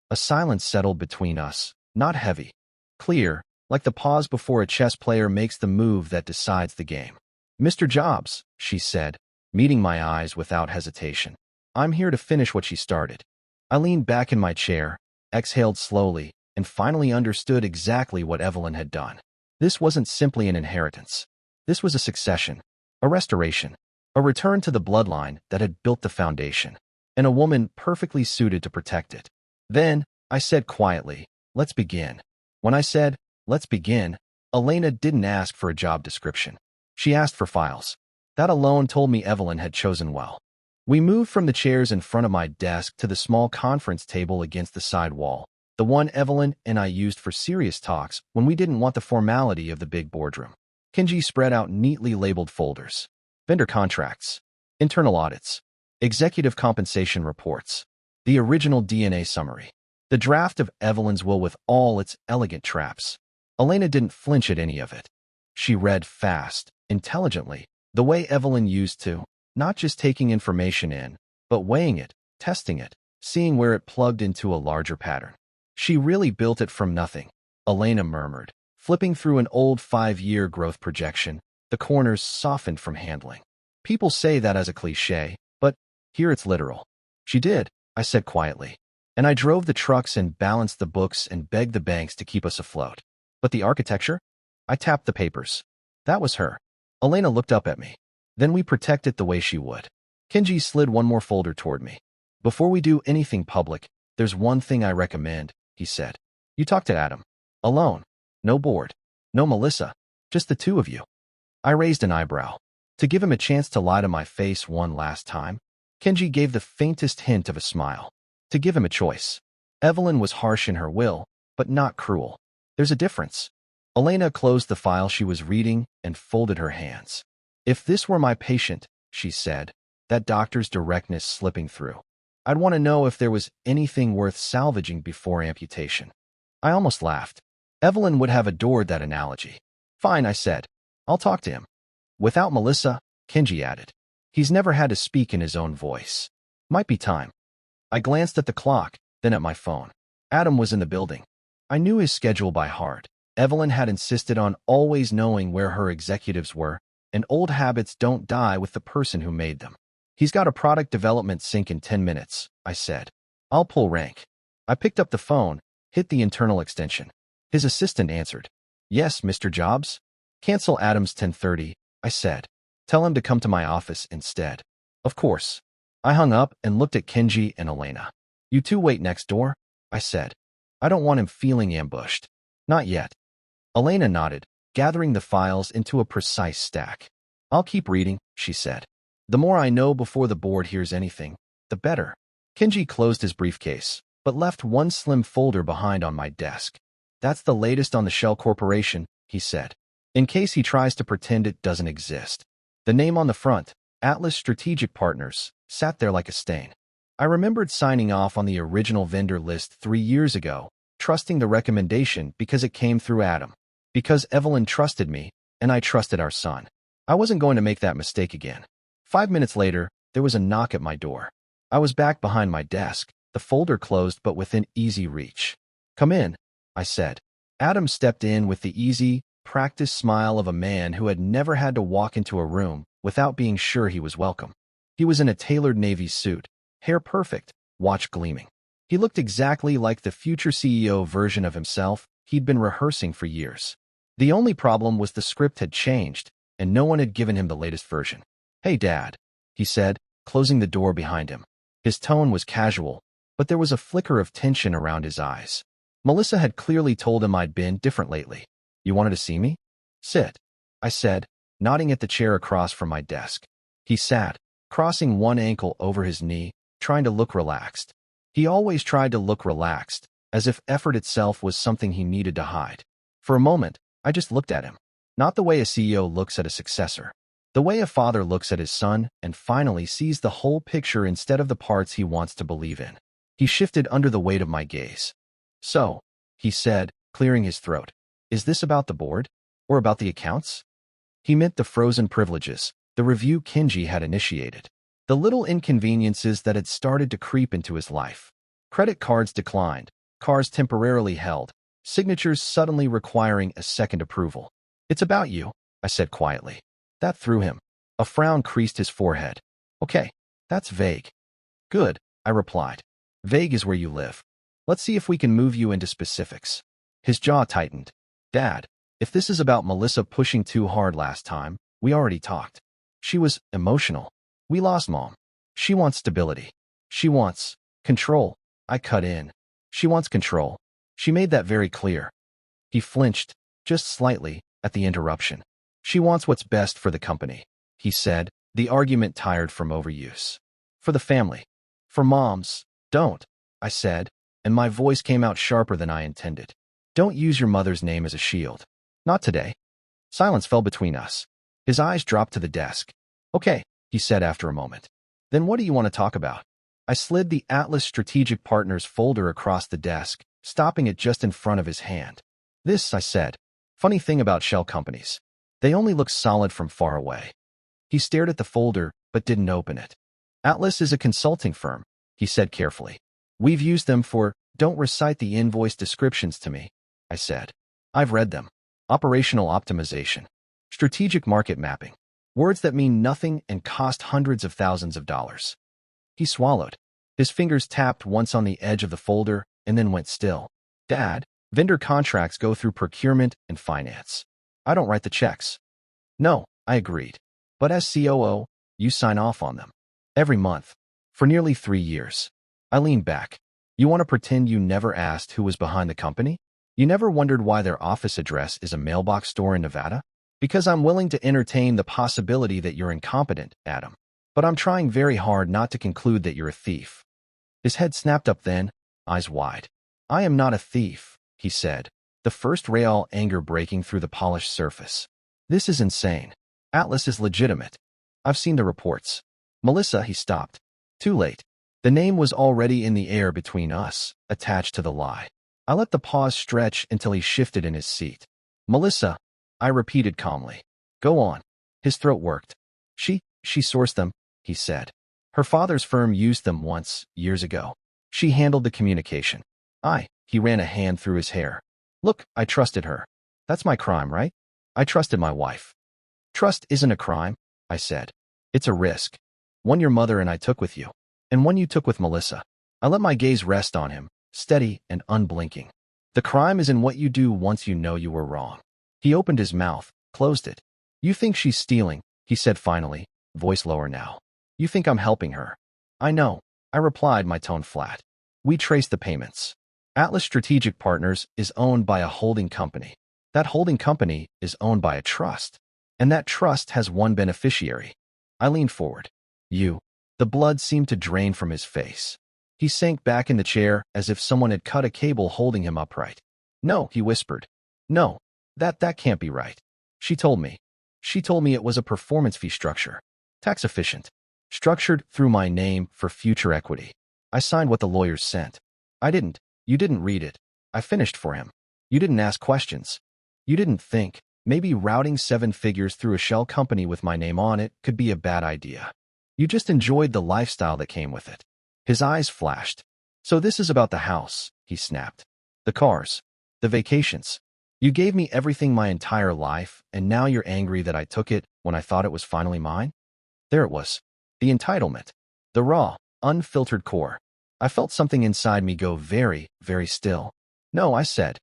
Speaker 1: A silence settled between us, not heavy. Clear, like the pause before a chess player makes the move that decides the game. Mr. Jobs, she said, meeting my eyes without hesitation. I'm here to finish what she started. I leaned back in my chair, exhaled slowly, and finally understood exactly what Evelyn had done. This wasn't simply an inheritance. This was a succession, a restoration, a return to the bloodline that had built the foundation, and a woman perfectly suited to protect it. Then, I said quietly, let's begin. When I said, let's begin, Elena didn't ask for a job description. She asked for files. That alone told me Evelyn had chosen well. We moved from the chairs in front of my desk to the small conference table against the side wall, the one Evelyn and I used for serious talks when we didn't want the formality of the big boardroom. Kenji spread out neatly labeled folders. Vendor contracts, internal audits, executive compensation reports, the original DNA summary, the draft of Evelyn's will with all its elegant traps. Elena didn't flinch at any of it. She read fast, intelligently, the way Evelyn used to, not just taking information in, but weighing it, testing it, seeing where it plugged into a larger pattern. She really built it from nothing, Elena murmured, flipping through an old 5-year growth projection, the corners softened from handling. People say that as a cliché, but here it's literal. She did, I said quietly. And I drove the trucks and balanced the books and begged the banks to keep us afloat. But the architecture? I tapped the papers. That was her. Elena looked up at me. Then we protect it the way she would. Kenji slid one more folder toward me. Before we do anything public, there's one thing I recommend, he said. You talk to Adam. Alone. No board. No Melissa. Just the two of you. I raised an eyebrow. To give him a chance to lie to my face one last time, Kenji gave the faintest hint of a smile. To give him a choice. Evelyn was harsh in her will, but not cruel. There's a difference. Elena closed the file she was reading and folded her hands. If this were my patient, she said, that doctor's directness slipping through, I'd want to know if there was anything worth salvaging before amputation. I almost laughed. Evelyn would have adored that analogy. Fine, I said. I'll talk to him. Without Melissa, Kenji added. He's never had to speak in his own voice. Might be time. I glanced at the clock, then at my phone. Adam was in the building. I knew his schedule by heart. Evelyn had insisted on always knowing where her executives were, and old habits don't die with the person who made them. He's got a product development sync in 10 minutes, I said. I'll pull rank. I picked up the phone, hit the internal extension. His assistant answered. Yes, Mr. Jobs? Cancel Adam's 10:30, I said. Tell him to come to my office instead. Of course. I hung up and looked at Kenji and Elena. You two wait next door, I said. I don't want him feeling ambushed. Not yet. Elena nodded, gathering the files into a precise stack. I'll keep reading, she said. The more I know before the board hears anything, the better. Kenji closed his briefcase, but left one slim folder behind on my desk. That's the latest on the Shell Corporation, he said, in case he tries to pretend it doesn't exist. The name on the front, Atlas Strategic Partners, sat there like a stain. I remembered signing off on the original vendor list 3 years ago, trusting the recommendation because it came through Adam. Because Evelyn trusted me, and I trusted our son. I wasn't going to make that mistake again. 5 minutes later, there was a knock at my door. I was back behind my desk, the folder closed but within easy reach. Come in, I said. Adam stepped in with the easy, practiced smile of a man who had never had to walk into a room without being sure he was welcome. He was in a tailored navy suit, hair perfect, watch gleaming. He looked exactly like the future CEO version of himself he'd been rehearsing for years. The only problem was the script had changed, and no one had given him the latest version. "Hey, Dad," he said, closing the door behind him. His tone was casual, but there was a flicker of tension around his eyes. Melissa had clearly told him I'd been different lately. "You wanted to see me?" "Sit," I said, nodding at the chair across from my desk. He sat, crossing one ankle over his knee, trying to look relaxed. He always tried to look relaxed, as if effort itself was something he needed to hide. For a moment, I just looked at him. Not the way a CEO looks at a successor. The way a father looks at his son and finally sees the whole picture instead of the parts he wants to believe in. He shifted under the weight of my gaze. "So," he said, clearing his throat, "is this about the board? Or about the accounts?" He meant the frozen privileges, the review Kenji had initiated. The little inconveniences that had started to creep into his life. Credit cards declined, cars temporarily held, signatures suddenly requiring a second approval. "It's about you," I said quietly. That threw him. A frown creased his forehead. "Okay, that's vague." "Good," I replied. "Vague is where you live. Let's see if we can move you into specifics." His jaw tightened. "Dad, if this is about Melissa pushing too hard last time, we already talked. She was emotional. We lost Mom. She wants stability. She wants control." I cut in. "She wants control. She made that very clear." He flinched, just slightly, at the interruption. "She wants what's best for the company," he said, the argument tired from overuse. "For the family. For Moms." "Don't," I said, and my voice came out sharper than I intended. "Don't use your mother's name as a shield. Not today." Silence fell between us. His eyes dropped to the desk. "Okay," he said after a moment. "Then what do you want to talk about?" I slid the Atlas Strategic Partners folder across the desk, stopping it just in front of his hand. "This," I said. "Funny thing about shell companies. They only look solid from far away." He stared at the folder, but didn't open it. "Atlas is a consulting firm," he said carefully. "We've used them for—" "Don't recite the invoice descriptions to me," I said. "I've read them. Operational optimization. Strategic market mapping. Words that mean nothing and cost hundreds of thousands of dollars." He swallowed. His fingers tapped once on the edge of the folder and then went still. "Dad, vendor contracts go through procurement and finance. I don't write the checks." "No," I agreed. "But as COO, you sign off on them. Every month. For nearly 3 years." I leaned back. "You want to pretend you never asked who was behind the company? You never wondered why their office address is a mailbox store in Nevada? Because I'm willing to entertain the possibility that you're incompetent, Adam. But I'm trying very hard not to conclude that you're a thief." His head snapped up then, eyes wide. "I am not a thief," he said, the first real anger breaking through the polished surface. "This is insane. Atlas is legitimate. I've seen the reports." "Melissa," he stopped. Too late. The name was already in the air between us, attached to the lie. I let the pause stretch until he shifted in his seat. "Melissa," I repeated calmly. "Go on." His throat worked. She sourced them," he said. "Her father's firm used them once, years ago. She handled the communication." He ran a hand through his hair. "Look, I trusted her. That's my crime, right? I trusted my wife." "Trust isn't a crime," I said. "It's a risk. One your mother and I took with you, and one you took with Melissa." I let my gaze rest on him, steady and unblinking. "The crime is in what you do once you know you were wrong." He opened his mouth, closed it. "You think she's stealing," he said finally, voice lower now. "You think I'm helping her." "I know," I replied, my tone flat. "We traced the payments. Atlas Strategic Partners is owned by a holding company. That holding company is owned by a trust. And that trust has one beneficiary." I leaned forward. "You." The blood seemed to drain from his face. He sank back in the chair as if someone had cut a cable holding him upright. "No," he whispered. "No, that can't be right. She told me. She told me it was a performance fee structure. Tax efficient. Structured through my name for future equity. I signed what the lawyers sent." "I didn't. You didn't read it. I finished for him. You didn't ask questions. You didn't think maybe routing 7 figures through a shell company with my name on it could be a bad idea. You just enjoyed the lifestyle that came with it." His eyes flashed. "So this is about the house," he snapped. "The cars. The vacations. You gave me everything my entire life, and now you're angry that I took it when I thought it was finally mine?" There it was. The entitlement. The raw, unfiltered core. I felt something inside me go very, very still. "No," I said.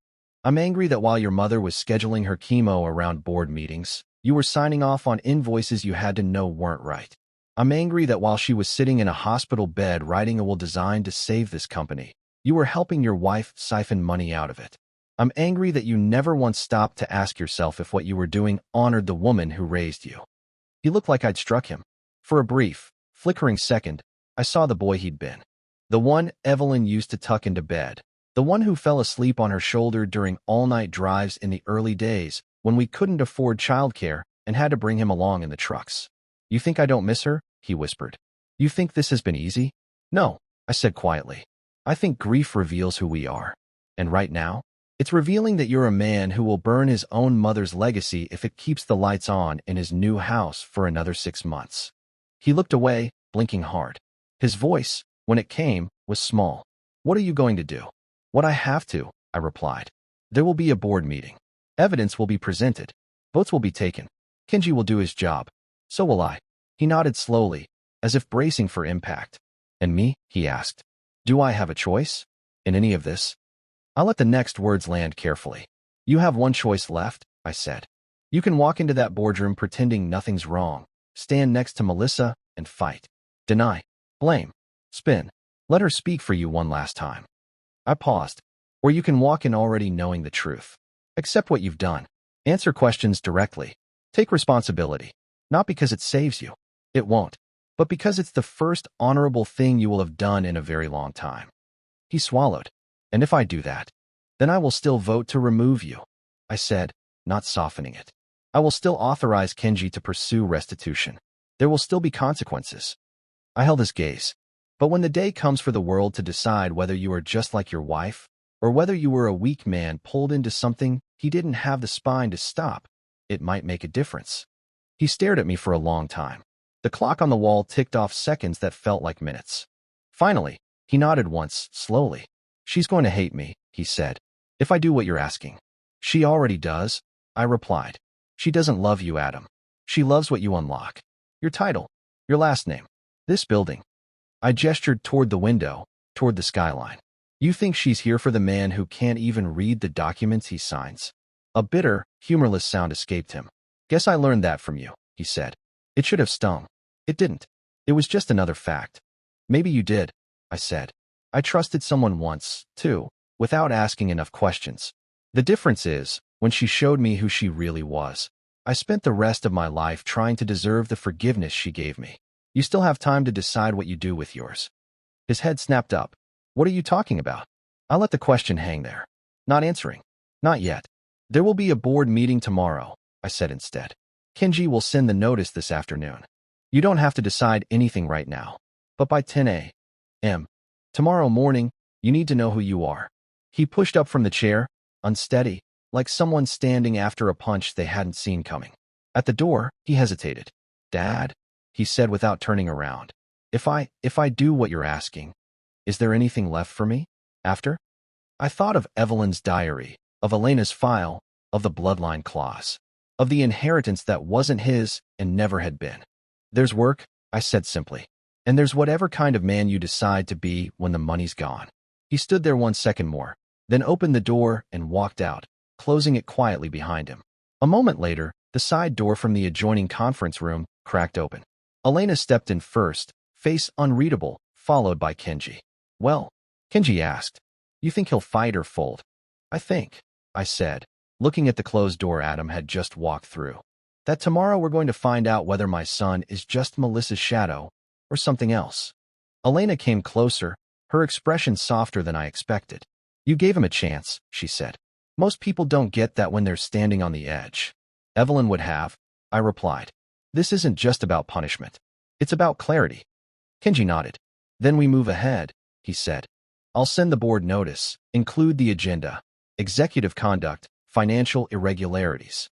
Speaker 1: I'm angry that while your mother was scheduling her chemo around board meetings, you were signing off on invoices you had to know weren't right. I'm angry that while she was sitting in a hospital bed writing a will designed to save this company, you were helping your wife siphon money out of it. I'm angry that you never once stopped to ask yourself if what you were doing honored the woman who raised you. He looked like I'd struck him. For a brief, flickering second, I saw the boy he'd been. The one Evelyn used to tuck into bed. The one who fell asleep on her shoulder during all-night drives in the early days when we couldn't afford childcare and had to bring him along in the trucks. You think I don't miss her? He whispered. You think this has been easy? No, I said quietly. I think grief reveals who we are. And right now, it's revealing that you're a man who will burn his own mother's legacy if it keeps the lights on in his new house for another 6 months. He looked away, blinking hard. His voice, when it came, was small. What are you going to do? What I have to, I replied. There will be a board meeting. Evidence will be presented. Votes will be taken. Kenji will do his job. So will I. He nodded slowly, as if bracing for impact. And me? He asked. Do I have a choice? In any of this? I'll let the next words land carefully. You have one choice left, I said. You can walk into that boardroom pretending nothing's wrong, stand next to Melissa, and fight. Deny. Blame. Spin. Let her speak for you one last time. I paused. Or you can walk in already knowing the truth. Accept what you've done. Answer questions directly. Take responsibility. Not because it saves you. It won't. But because it's the first honorable thing you will have done in a very long time. He swallowed. And if I do that, then I will still vote to remove you, I said, not softening it. I will still authorize Kenji to pursue restitution. There will still be consequences. I held his gaze. But when the day comes for the world to decide whether you are just like your wife, or whether you were a weak man pulled into something he didn't have the spine to stop, it might make a difference. He stared at me for a long time. The clock on the wall ticked off seconds that felt like minutes. Finally, he nodded once, slowly. She's going to hate me, he said, if I do what you're asking. She already does, I replied. She doesn't love you, Adam. She loves what you unlock. Your title, your last name, this building. I gestured toward the window, toward the skyline. You think she's here for the man who can't even read the documents he signs? A bitter, humorless sound escaped him. Guess I learned that from you, he said. It should have stung. It didn't. It was just another fact. Maybe you did, I said. I trusted someone once, too, without asking enough questions. The difference is, when she showed me who she really was, I spent the rest of my life trying to deserve the forgiveness she gave me. You still have time to decide what you do with yours. His head snapped up. What are you talking about? I let the question hang there. Not answering. Not yet. There will be a board meeting tomorrow, I said instead. Kenji will send the notice this afternoon. You don't have to decide anything right now. But by 10 a.m. tomorrow morning, you need to know who you are. He pushed up from the chair, unsteady, like someone standing after a punch they hadn't seen coming. At the door, he hesitated. Dad, he said without turning around. If I do what you're asking, is there anything left for me? After? I thought of Evelyn's diary, of Elena's file, of the bloodline clause, of the inheritance that wasn't his and never had been. There's work, I said simply. And there's whatever kind of man you decide to be when the money's gone. He stood there 1 second more, then opened the door and walked out, closing it quietly behind him. A moment later, the side door from the adjoining conference room cracked open. Elena stepped in first, face unreadable, followed by Kenji. Well, Kenji asked, you think he'll fight or fold? I think, I said, looking at the closed door Adam had just walked through, that tomorrow we're going to find out whether my son is just Melissa's shadow or something else. Elena came closer, her expression softer than I expected. You gave him a chance, she said. Most people don't get that when they're standing on the edge. Evelyn would have, I replied. This isn't just about punishment. It's about clarity. Kenji nodded. Then we move ahead, he said. I'll send the board notice, include the agenda, executive conduct, financial irregularities.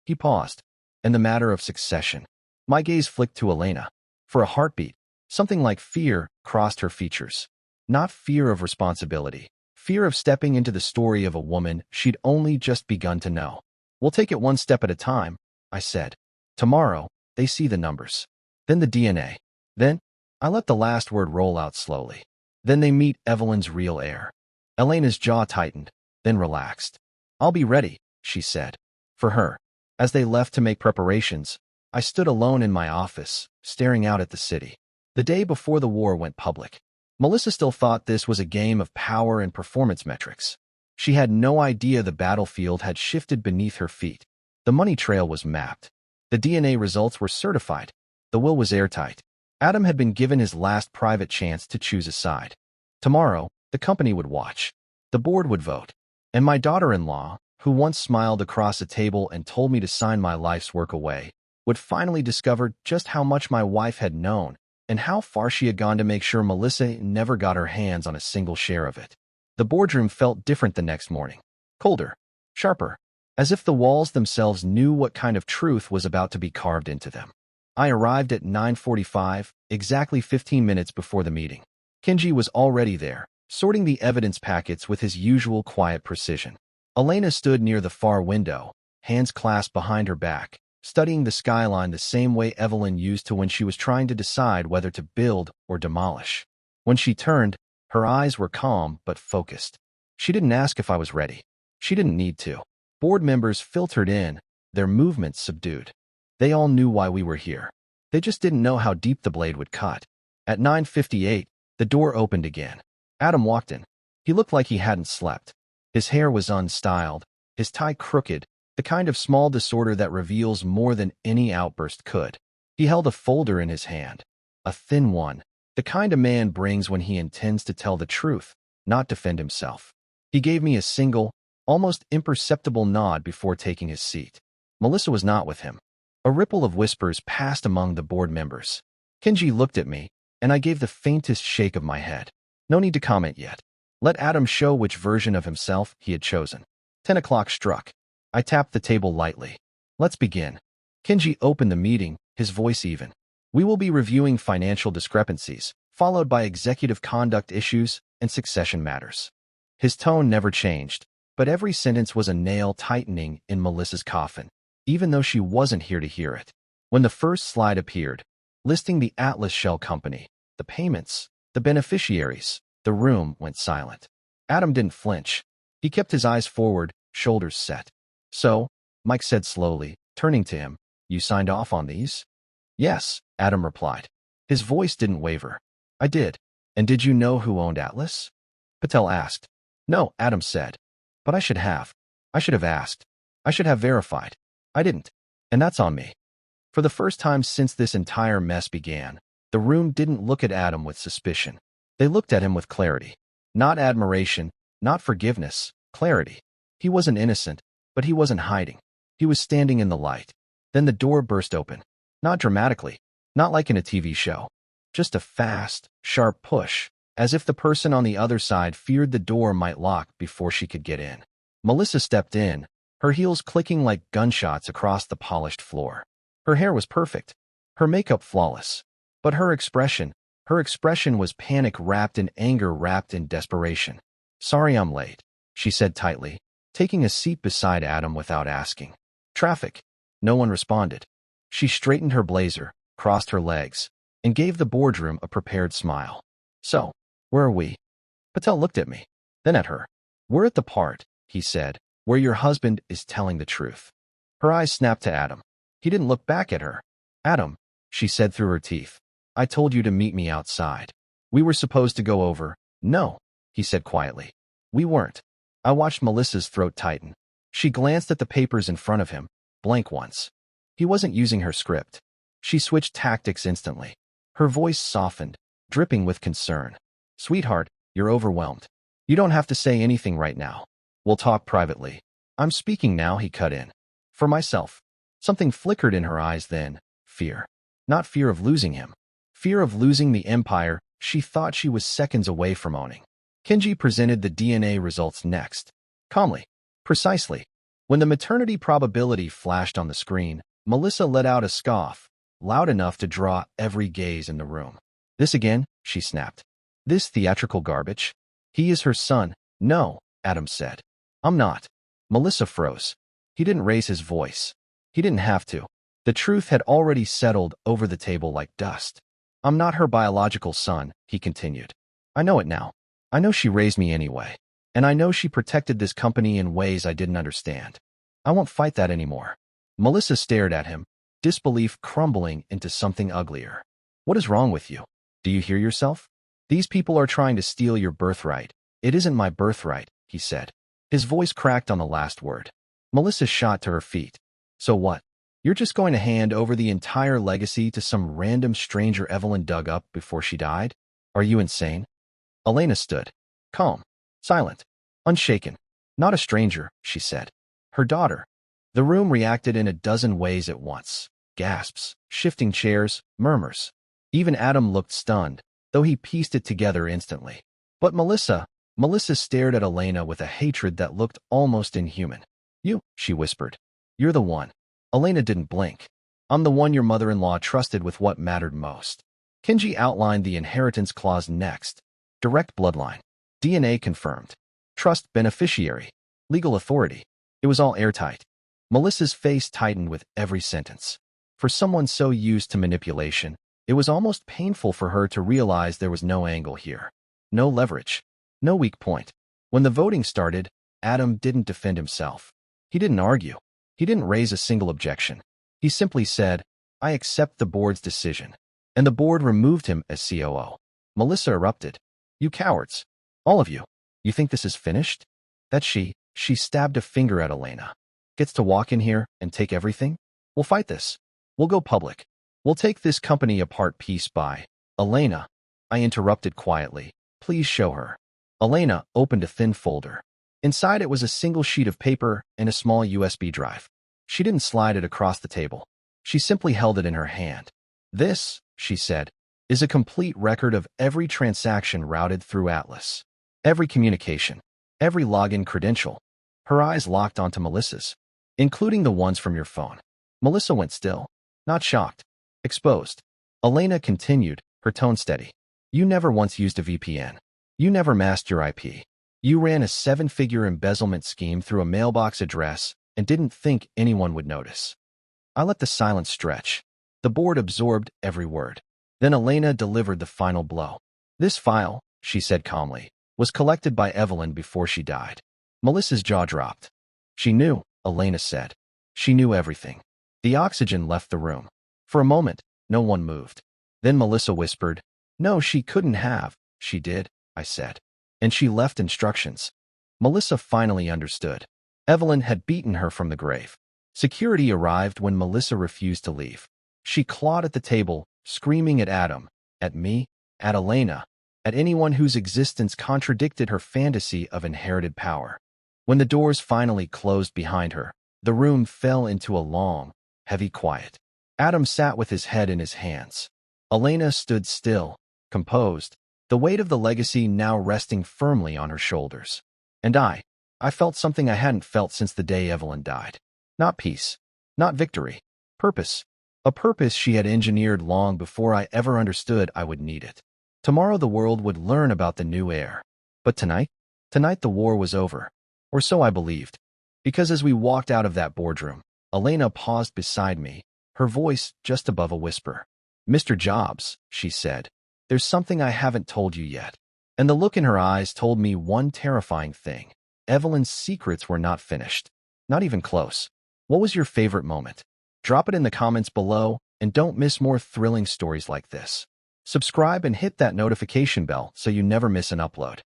Speaker 1: He paused. And the matter of succession. My gaze flicked to Elena. For a heartbeat, something like fear crossed her features. Not fear of responsibility. Fear of stepping into the story of a woman she'd only just begun to know. We'll take it one step at a time, I said. Tomorrow, they see the numbers. Then the DNA. Then, I let the last word roll out slowly. Then they meet Evelyn's real heir. Elena's jaw tightened, then relaxed. I'll be ready, she said. For her. As they left to make preparations, I stood alone in my office, staring out at the city. The day before the war went public, Melissa still thought this was a game of power and performance metrics. She had no idea the battlefield had shifted beneath her feet. The money trail was mapped. The DNA results were certified. The will was airtight. Adam had been given his last private chance to choose a side. Tomorrow, the company would watch. The board would vote. And my daughter-in-law, who once smiled across a table and told me to sign my life's work away, would finally discover just how much my wife had known and how far she had gone to make sure Melissa never got her hands on a single share of it. The boardroom felt different the next morning. Colder. Sharper. As if the walls themselves knew what kind of truth was about to be carved into them. I arrived at 9:45, exactly 15 minutes before the meeting. Kenji was already there, sorting the evidence packets with his usual quiet precision. Elena stood near the far window, hands clasped behind her back, studying the skyline the same way Evelyn used to when she was trying to decide whether to build or demolish. When she turned, her eyes were calm but focused. She didn't ask if I was ready. She didn't need to. Board members filtered in, their movements subdued. They all knew why we were here. They just didn't know how deep the blade would cut. At 9:58, the door opened again. Adam walked in. He looked like he hadn't slept. His hair was unstyled, his tie crooked, the kind of small disorder that reveals more than any outburst could. He held a folder in his hand. A thin one, the kind a man brings when he intends to tell the truth, not defend himself. He gave me a single, almost imperceptible nod before taking his seat. Melissa was not with him. A ripple of whispers passed among the board members. Kenji looked at me, and I gave the faintest shake of my head. No need to comment yet. Let Adam show which version of himself he had chosen. 10 o'clock struck. I tapped the table lightly. Let's begin. Kenji opened the meeting, his voice even. We will be reviewing financial discrepancies, followed by executive conduct issues and succession matters. His tone never changed, but every sentence was a nail tightening in Melissa's coffin, even though she wasn't here to hear it. When the first slide appeared, listing the Atlas Shell Company, the payments, the beneficiaries, the room went silent. Adam didn't flinch. He kept his eyes forward, shoulders set. So, Mike said slowly, turning to him, you signed off on these? Yes, Adam replied. His voice didn't waver. I did. And did you know who owned Atlas? Patel asked. No, Adam said. But I should have. I should have asked. I should have verified. I didn't. And that's on me. For the first time since this entire mess began, the room didn't look at Adam with suspicion. They looked at him with clarity. Not admiration, not forgiveness, clarity. He wasn't innocent, but he wasn't hiding. He was standing in the light. Then the door burst open. Not dramatically, not like in a TV show. Just a fast, sharp push, as if the person on the other side feared the door might lock before she could get in. Melissa stepped in, her heels clicking like gunshots across the polished floor. Her hair was perfect, her makeup flawless. But her expression was panic wrapped in anger wrapped in desperation. Sorry I'm late, she said tightly, taking a seat beside Adam without asking. Traffic. No one responded. She straightened her blazer, crossed her legs, and gave the boardroom a prepared smile. So, where are we? Patel looked at me, then at her. We're at the part, he said, where your husband is telling the truth. Her eyes snapped to Adam. He didn't look back at her. Adam, she said through her teeth, I told you to meet me outside. We were supposed to go over. No, he said quietly. We weren't. I watched Melissa's throat tighten. She glanced at the papers in front of him, blank ones. He wasn't using her script. She switched tactics instantly. Her voice softened, dripping with concern. Sweetheart, you're overwhelmed. You don't have to say anything right now. We'll talk privately. I'm speaking now, he cut in. For myself. Something flickered in her eyes then. Fear. Not fear of losing him. Fear of losing the empire she thought she was seconds away from owning. Kenji presented the DNA results next. Calmly. Precisely. When the maternity probability flashed on the screen, Melissa let out a scoff, loud enough to draw every gaze in the room. This again, she snapped. This theatrical garbage? He is her son. No, Adam said. I'm not. Melissa froze. He didn't raise his voice. He didn't have to. The truth had already settled over the table like dust. I'm not her biological son, he continued. I know it now. I know she raised me anyway. And I know she protected this company in ways I didn't understand. I won't fight that anymore. Melissa stared at him, disbelief crumbling into something uglier. What is wrong with you? Do you hear yourself? These people are trying to steal your birthright. It isn't my birthright, he said. His voice cracked on the last word. Melissa shot to her feet. So what? You're just going to hand over the entire legacy to some random stranger Evelyn dug up before she died? Are you insane? Elena stood, calm, silent, unshaken. Not a stranger, she said. Her daughter. The room reacted in a dozen ways at once. Gasps, shifting chairs, murmurs. Even Adam looked stunned, though he pieced it together instantly. But Melissa stared at Elena with a hatred that looked almost inhuman. You, she whispered. You're the one. Elena didn't blink. I'm the one your mother-in-law trusted with what mattered most. Kenji outlined the inheritance clause next. Direct bloodline. DNA confirmed. Trust beneficiary. Legal authority. It was all airtight. Melissa's face tightened with every sentence. For someone so used to manipulation, it was almost painful for her to realize there was no angle here. No leverage. No weak point. When the voting started, Adam didn't defend himself. He didn't argue. He didn't raise a single objection. He simply said, I accept the board's decision. And the board removed him as COO. Melissa erupted. You cowards. All of you. You think this is finished? That she stabbed a finger at Elena. Gets to walk in here and take everything? We'll fight this. We'll go public. We'll take this company apart piece by. Elena, I interrupted quietly. Please show her. Elena opened a thin folder. Inside it was a single sheet of paper and a small USB drive. She didn't slide it across the table. She simply held it in her hand. This, she said, is a complete record of every transaction routed through Atlas. Every communication. Every login credential. Her eyes locked onto Melissa's, including the ones from your phone. Melissa went still, not shocked, exposed. Elena continued, her tone steady. You never once used a VPN. You never masked your IP. You ran a 7-figure embezzlement scheme through a mailbox address and didn't think anyone would notice. I let the silence stretch. The board absorbed every word. Then Elena delivered the final blow. This file, she said calmly, was collected by Evelyn before she died. Melissa's jaw dropped. She knew, Elena said. She knew everything. The oxygen left the room. For a moment, no one moved. Then Melissa whispered, No, she couldn't have. She did, I said. And she left instructions. Melissa finally understood. Evelyn had beaten her from the grave. Security arrived when Melissa refused to leave. She clawed at the table, screaming at Adam, at me, at Elena, at anyone whose existence contradicted her fantasy of inherited power. When the doors finally closed behind her, the room fell into a long, heavy quiet. Adam sat with his head in his hands. Elena stood still, composed, the weight of the legacy now resting firmly on her shoulders. And I felt something I hadn't felt since the day Evelyn died. Not peace, not victory, purpose. A purpose she had engineered long before I ever understood I would need it. Tomorrow the world would learn about the new heir. But tonight the war was over. Or so I believed. Because as we walked out of that boardroom, Elena paused beside me, her voice just above a whisper. Mr. Jobs, she said, there's something I haven't told you yet. And the look in her eyes told me one terrifying thing. Evelyn's secrets were not finished. Not even close. What was your favorite moment? Drop it in the comments below, and don't miss more thrilling stories like this. Subscribe and hit that notification bell so you never miss an upload.